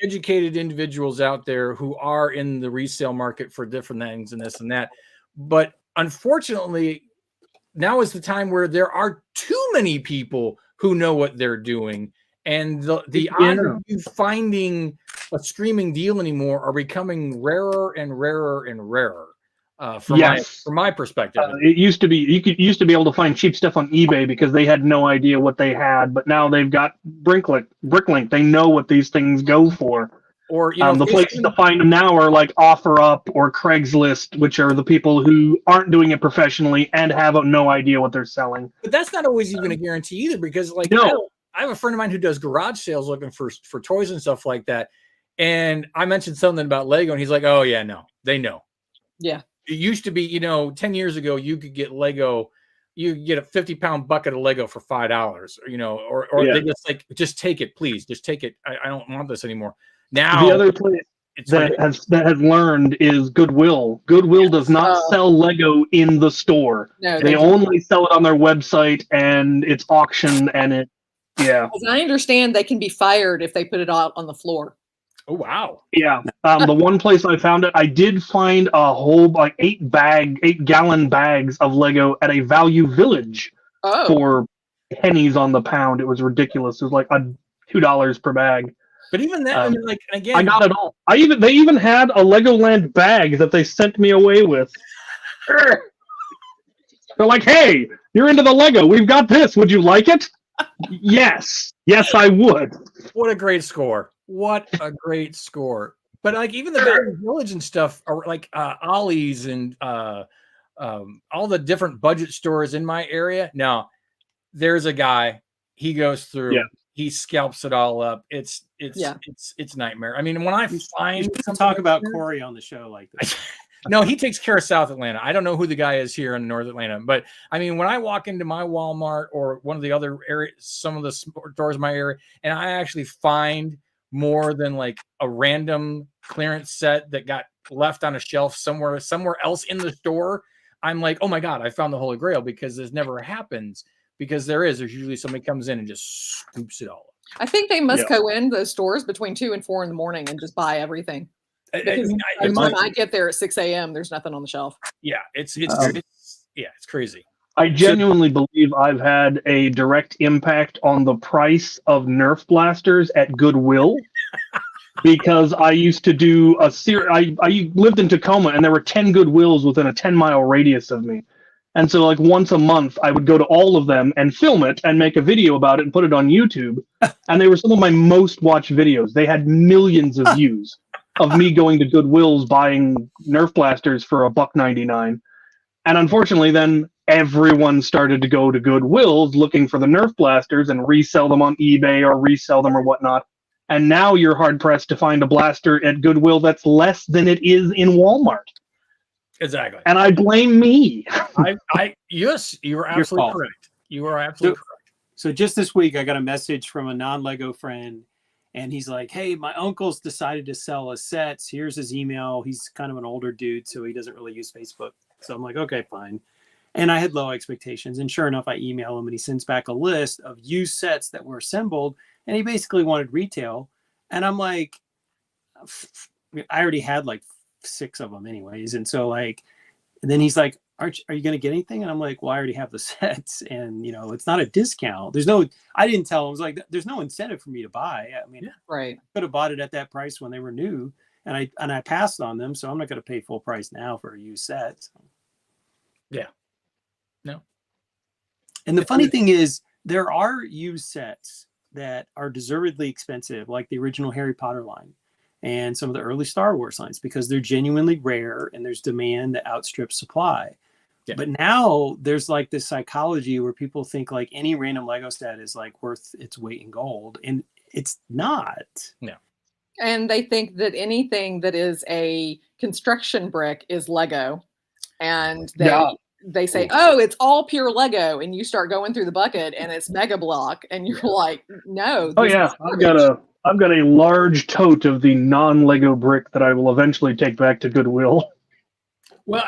educated individuals out there who are in the resale market for different things and this and that, but unfortunately, now is the time where there are too many people who know what they're doing, and the odds of you finding a screaming deal anymore are becoming rarer and rarer and rarer. From my perspective, it used to be used to be able to find cheap stuff on eBay because they had no idea what they had, but now they've got Bricklink. They know what these things go for. Or the places to find them now are like OfferUp or Craigslist, which are the people who aren't doing it professionally and have no idea what they're selling. But that's not always even a guarantee either, because like I have a friend of mine who does garage sales looking for toys and stuff like that. And I mentioned something about Lego, and he's like, "Oh yeah, no, they know." Yeah. It used to be, 10 years ago, you could get Lego, you could get a 50-pound bucket of Lego for $5, or they just like, just take it, please, just take it. I don't want this anymore. Now the other place that has learned is Goodwill. Goodwill does not sell Lego in the store. No, they only sell it on their website, and it's auctioned, and it. Yeah. As I understand, they can be fired if they put it out on the floor. Oh wow! Yeah, the one place I found it, I did find a whole 8-gallon bags of Lego at a Value Village for pennies on the pound. It was ridiculous. It was like $2 per bag. But even that, again, I got it all. They even had a Legoland bag that they sent me away with. They're like, "Hey, you're into the Lego. We've got this. Would you like it?" Yes, I would. What a great score! What a great score! But like even the Value Village and stuff are like Ollie's and all the different budget stores in my area. Now there's a guy. He goes through. Yeah. He scalps it all up. It's nightmare. I mean, when I find talk about Corey on the show like this. No, he takes care of South Atlanta. I don't know who the guy is here in North Atlanta, but I mean, when I walk into my Walmart or one of the other areas, some of the stores in my area, and I actually find more than like a random clearance set that got left on a shelf somewhere else in the store, I'm like, oh my God, I found the Holy Grail, because this never happens. Because there's usually somebody comes in and just scoops it all. I think they must go in those stores between 2 and 4 in the morning and just buy everything. Because by the time I get there at 6 a.m., there's nothing on the shelf. Yeah, it's crazy. I genuinely believe I've had a direct impact on the price of Nerf blasters at Goodwill. Because I used to do a series. I lived in Tacoma, and there were 10 Goodwills within a 10-mile radius of me. And so, like, once a month, I would go to all of them and film it and make a video about it and put it on YouTube. And they were some of my most watched videos. They had millions of views of me going to Goodwill's buying Nerf blasters for $1.99. And unfortunately, then everyone started to go to Goodwill's looking for the Nerf blasters and resell them on eBay or resell them or whatnot. And now you're hard-pressed to find a blaster at Goodwill that's less than it is in Walmart. Exactly. And I blame me. Yes, you are absolutely correct. You are absolutely correct. So just this week, I got a message from a non-Lego friend, and he's like, hey, my uncle's decided to sell us sets. Here's his email. He's kind of an older dude, so he doesn't really use Facebook. So I'm like, okay, fine. And I had low expectations. And sure enough, I email him, and he sends back a list of used sets that were assembled. And he basically wanted retail. And I'm like, I already had like 6 of them anyways. And so like, and then he's like, are you going to get anything? And I'm like, well, I already have the sets, and it's not a discount. I didn't tell him. I was like, there's no incentive for me to buy. I mean, right. I could have bought it at that price when they were new, and I passed on them. So I'm not going to pay full price now for a used set. So. Yeah. No. And the funny thing is, there are used sets that are deservedly expensive, like the original Harry Potter line and some of the early Star Wars lines, because they're genuinely rare and there's demand that outstrips supply. Yeah. But now there's like this psychology where people think like any random Lego set is like worth its weight in gold, and it's not. No. And they think that anything that is a construction brick is Lego, and they say, oh, it's all pure Lego, and you start going through the bucket and it's Mega Block, and you're like, no. Oh yeah, I've got a large tote of the non-Lego brick that I will eventually take back to Goodwill. Well,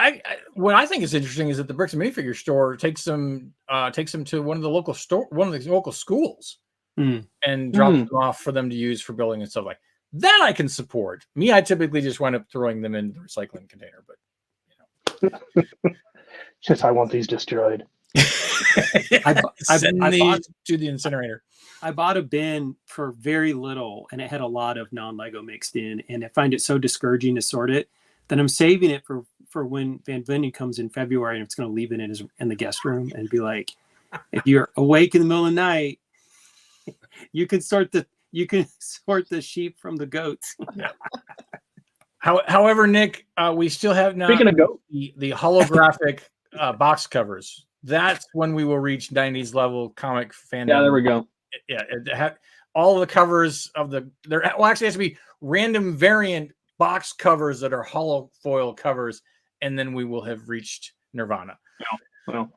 what I think is interesting is that the Bricks and Minifigure store takes them to one of the local schools and drops them off for them to use for building and stuff like that. I can support. Me, I typically just wind up throwing them in the recycling container, but Just I want these destroyed. I bought to the incinerator. I bought a bin for very little, and it had a lot of non-Lego mixed in, and I find it so discouraging to sort it that I'm saving it for when Van Vinny comes in February, and it's going to leave it in the guest room and be like, if you're awake in the middle of the night, you can sort the sheep from the goats. Yeah. However, Nick, we still have not the holographic box covers. That's when we will reach 90s level comic fandom. Yeah, there we go. Yeah, all the covers of actually has to be random variant box covers that are hollow foil covers, and then we will have reached Nirvana. Well,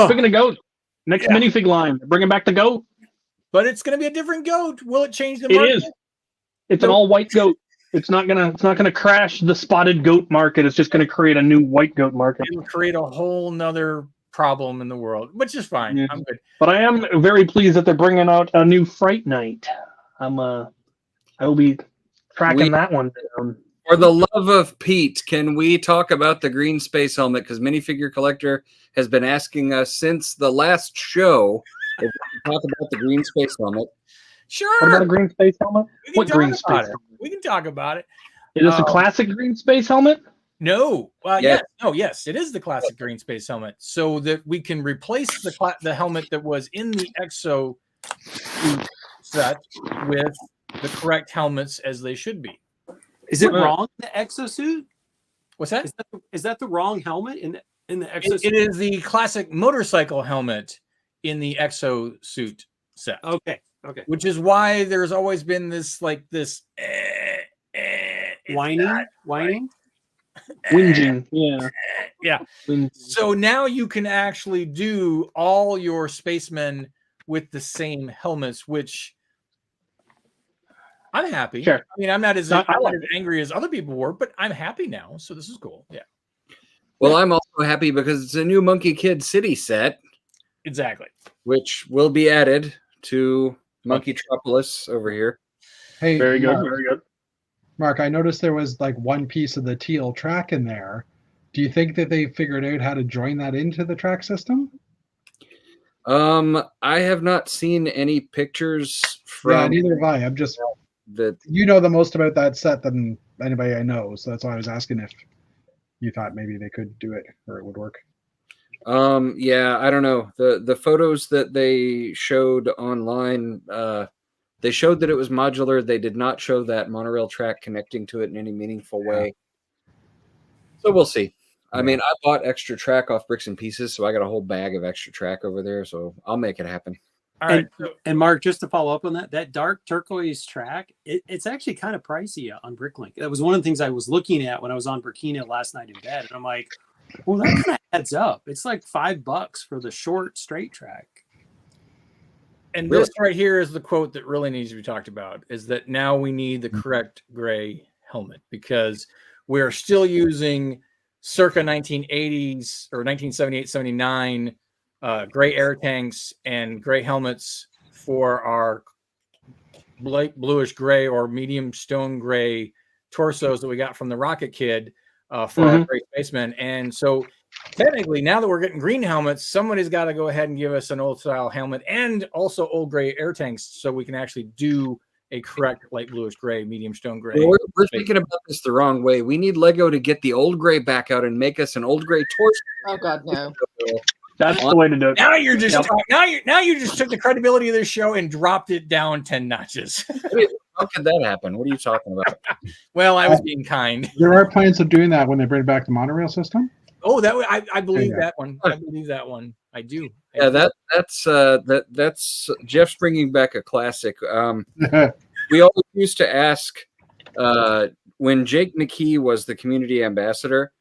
speaking of goat, next minifig line, bringing back the goat. But it's going to be a different goat. Will it change the market? It is. It's an all white goat. It's not gonna crash the spotted goat market. It's just gonna create a new white goat market. It'll create a whole nother problem in the world, which is fine. Yeah. I'm good. But I am very pleased that they're bringing out a new Fright Night. I will be tracking that one down. For the love of Pete, can we talk about the green space helmet? Because Minifigure Collector has been asking us since the last show if we can talk about the green space helmet. Sure. What about a green space helmet? What green space helmet? We can talk about it. Is this a classic green space helmet? No. Yes. No. Yes, it is the classic green space helmet, so that we can replace the helmet that was in the Exo set with the correct helmets as they should be. Is it wrong, the exosuit? What's that? Is that the wrong helmet in the exosuit? It is the classic motorcycle helmet in the exosuit set. Okay. Which is why there's always been this whining, whinging. Yeah. So now you can actually do all your spacemen with the same helmets, which I'm happy. Sure. I mean, I'm not as I like angry as other people were, but I'm happy now. So this is cool. Yeah. Well, I'm also happy because it's a new Monkey Kid City set, Exactly. which will be added to Monkey Tropolis over here. Hey, Very good. Mark, Very good. Mark, I noticed there was like one piece of the teal track in there. Do you think that they figured out how to join that into the track system? I have not seen any pictures from Yeah, neither have I. I'm just that. you know the most about that set than anybody I know, so that's why I was asking if you thought maybe they could do it or it would work. Yeah, I don't know. The photos that they showed online, they showed that it was modular. They did not show that monorail track connecting to it in any meaningful way. So we'll see. I mean, I bought extra track off Bricks and Pieces, so I got a whole bag of extra track over there. So I'll make it happen. All right. And Mark, just to follow up on that dark turquoise track, it's actually kind of pricey on Bricklink. That was one of the things I was looking at when I was on Burkina last night in bed, and I'm like, well, that kind of adds up. It's like $5 for the short straight track. And this right here is the quote that really needs to be talked about, is that now we need the correct gray helmet because we're still using circa 1980s or 1978, 79 gray air tanks and gray helmets for our light bluish gray or medium stone gray torsos that we got from the Rocket Kid for our gray spacemen. And so technically, now that we're getting green helmets, somebody's got to go ahead and give us an old style helmet and also old gray air tanks so we can actually do a correct light bluish gray, medium stone gray. Well, we're thinking about this the wrong way. We need Lego to get the old gray back out and make us an old gray torso. Oh God, no. That's the way to do it. Now you're just now you just took the credibility of this show and dropped it down 10 notches. How could that happen? What are you talking about? Well, I was being kind. There are plans of doing that when they bring back the monorail system. Oh, I believe that one. I believe that one. I do. Yeah, that's Jeff's bringing back a classic. We always used to ask when Jake McKee was the community ambassador.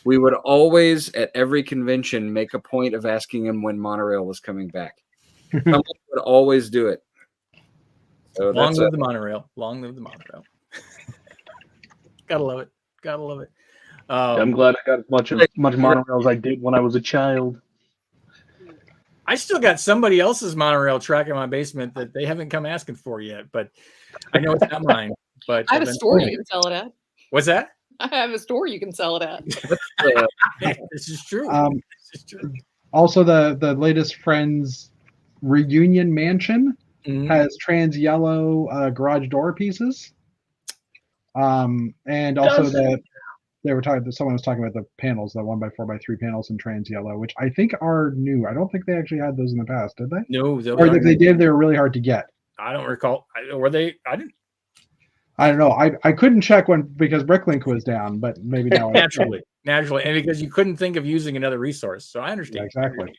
We would always, at every convention, make a point of asking him when monorail was coming back. Someone would always do it. So Long live the monorail. Long live the monorail. Gotta love it. Gotta love it. I'm glad I got as much monorail as I did when I was a child. I still got somebody else's monorail track in my basement that they haven't come asking for yet, but I know it's not mine. But I have a store you can sell it at. What's that? I have a store you can sell it at. This is true. This is true. Also, the latest Friends reunion mansion has trans yellow garage door pieces. And also someone was talking about the panels, the 1x4x3 panels in trans yellow, which I think are new. I don't think they actually had those in the past, did they? No, or if they did, they were really hard to get. I don't recall. Were they? I didn't. I don't know. I couldn't check because Bricklink was down, but maybe now. naturally, and because you couldn't think of using another resource, so I understand. Yeah, exactly.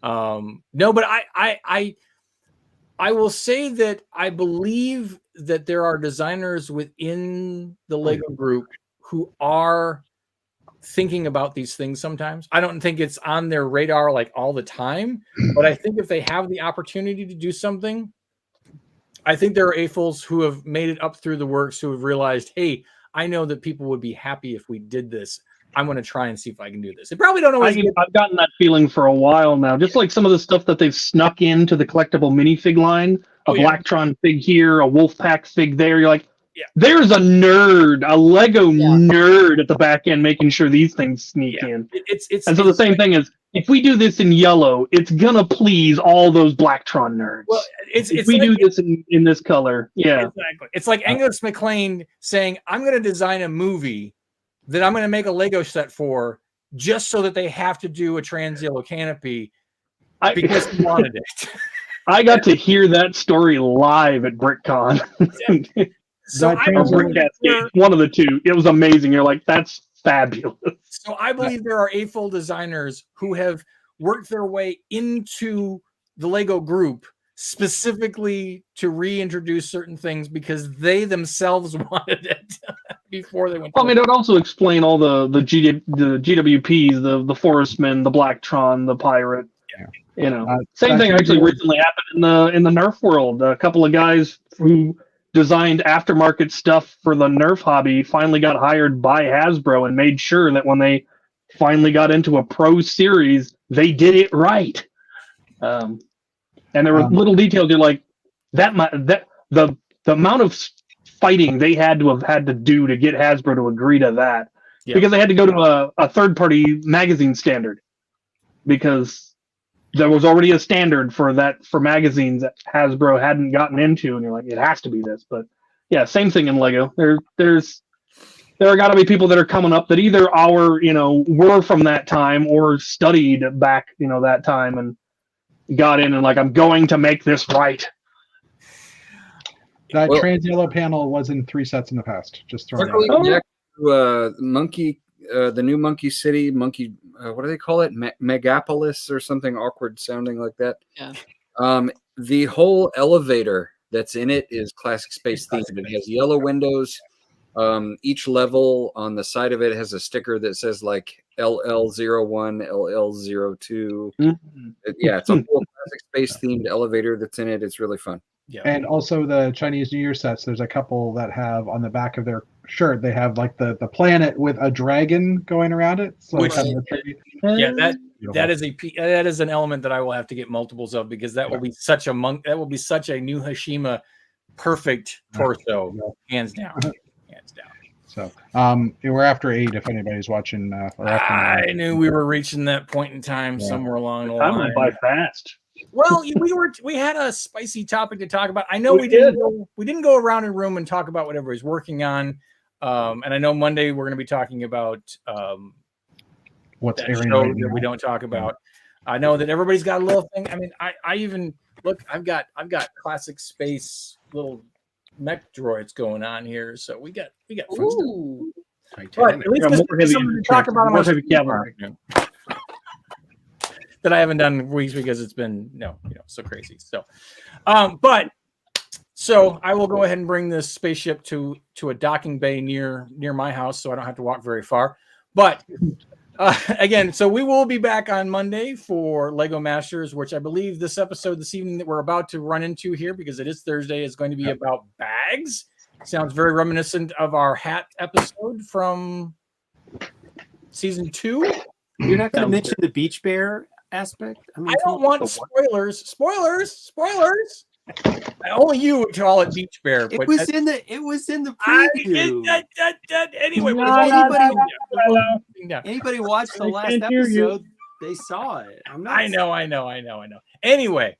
No, but I will say that I believe that there are designers within the Lego group who are thinking about these things sometimes. I don't think it's on their radar like all the time, but I think if they have the opportunity to do something, I think there are AFOLs who have made it up through the works who have realized, hey, I know that people would be happy if we did this. I'm going to try and see if I can do this. They probably don't always. I've gotten that feeling for a while now. Just like some of the stuff that they've snuck into the collectible minifig line, a Blacktron fig here, a Wolfpack fig there. You're like, there's a nerd, a Lego nerd at the back end making sure these things sneak in. And so the same thing is, if we do this in yellow, it's gonna please all those Blacktron nerds. Well, if we do this in this color, exactly. It's like Angus MacLean saying, "I'm going to design a movie that I'm going to make a Lego set for, just so that they have to do a trans yellow canopy because he wanted it." I got to hear that story live at BrickCon. So one of the two. It was amazing. You're like, that's fabulous. So I believe there are AFOL designers who have worked their way into the Lego group specifically to reintroduce certain things because they themselves wanted it before they went. I mean, it would also explain all the GWPs, the Forestmen, the Blacktron, the Pirate. Yeah. Same thing actually recently happened in the Nerf world. A couple of guys who designed aftermarket stuff for the Nerf hobby finally got hired by Hasbro and made sure that when they finally got into a pro series, they did it right. And there were little details. You're like the amount of fighting they had to do to get Hasbro to agree to that, because they had to go to a third party magazine standard, because there was already a standard for magazines that Hasbro hadn't gotten into, and you're like, it has to be this. But yeah, same thing in Lego. There are got to be people that are coming up that either were from that time or studied back that time and got in and like, I'm going to make this right. That trans yellow panel was in 3 sets in the past. Just throwing it out. Back to, Monkey, the new Monkey City, Monkey. What do they call it? Megapolis or something awkward sounding like that. Yeah. The whole elevator that's in it is classic space themed. It has yellow windows. Each level on the side of it has a sticker that says like LL01, LL02. Mm-hmm. It's a whole classic space themed elevator that's in it. It's really fun. Yeah. And also the Chinese New Year sets, there's a couple that have on the back of their shirt, they have like the planet with a dragon going around it. So that is an element that I will have to get multiples of, because that will be such a new Hashima perfect torso, hands down. Hands down. So we're after 8 if anybody's watching. I knew we were reaching that point in time somewhere along the line. I went by fast. Well, we had a spicy topic to talk about. I know we didn't go around in room and talk about what everybody's working on. And I know Monday we're going to be talking about what's that airing show right that now. we don't talk about. I know that everybody's got a little thing. I mean, I even look. I've got classic space little mech droids going on here, so we got fun stuff. But at least there's something to talk about on my cavalry that I haven't done in weeks because it's been so crazy. So, so I will go ahead and bring this spaceship to a docking bay near my house, so I don't have to walk very far. But again, so we will be back on Monday for Lego Masters, which I believe this evening that we're about to run into here, because it is Thursday, is going to be about bags. Sounds very reminiscent of our hat episode from season 2. You're not going to mention the beach bear aspect? I don't want spoilers. Only you would call it beach bear. It was in the preview. Anyway, anybody watched the last episode, they saw it. I know. Anyway,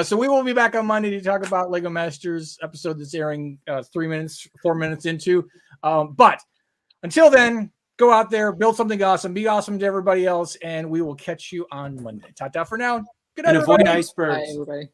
so we will be back on Monday to talk about Lego Masters episode that's airing 4 minutes into. But until then, go out there, build something awesome, be awesome to everybody else, and we will catch you on Monday. Ta-ta for now. Good night, and avoid everybody. icebergs. Bye, everybody.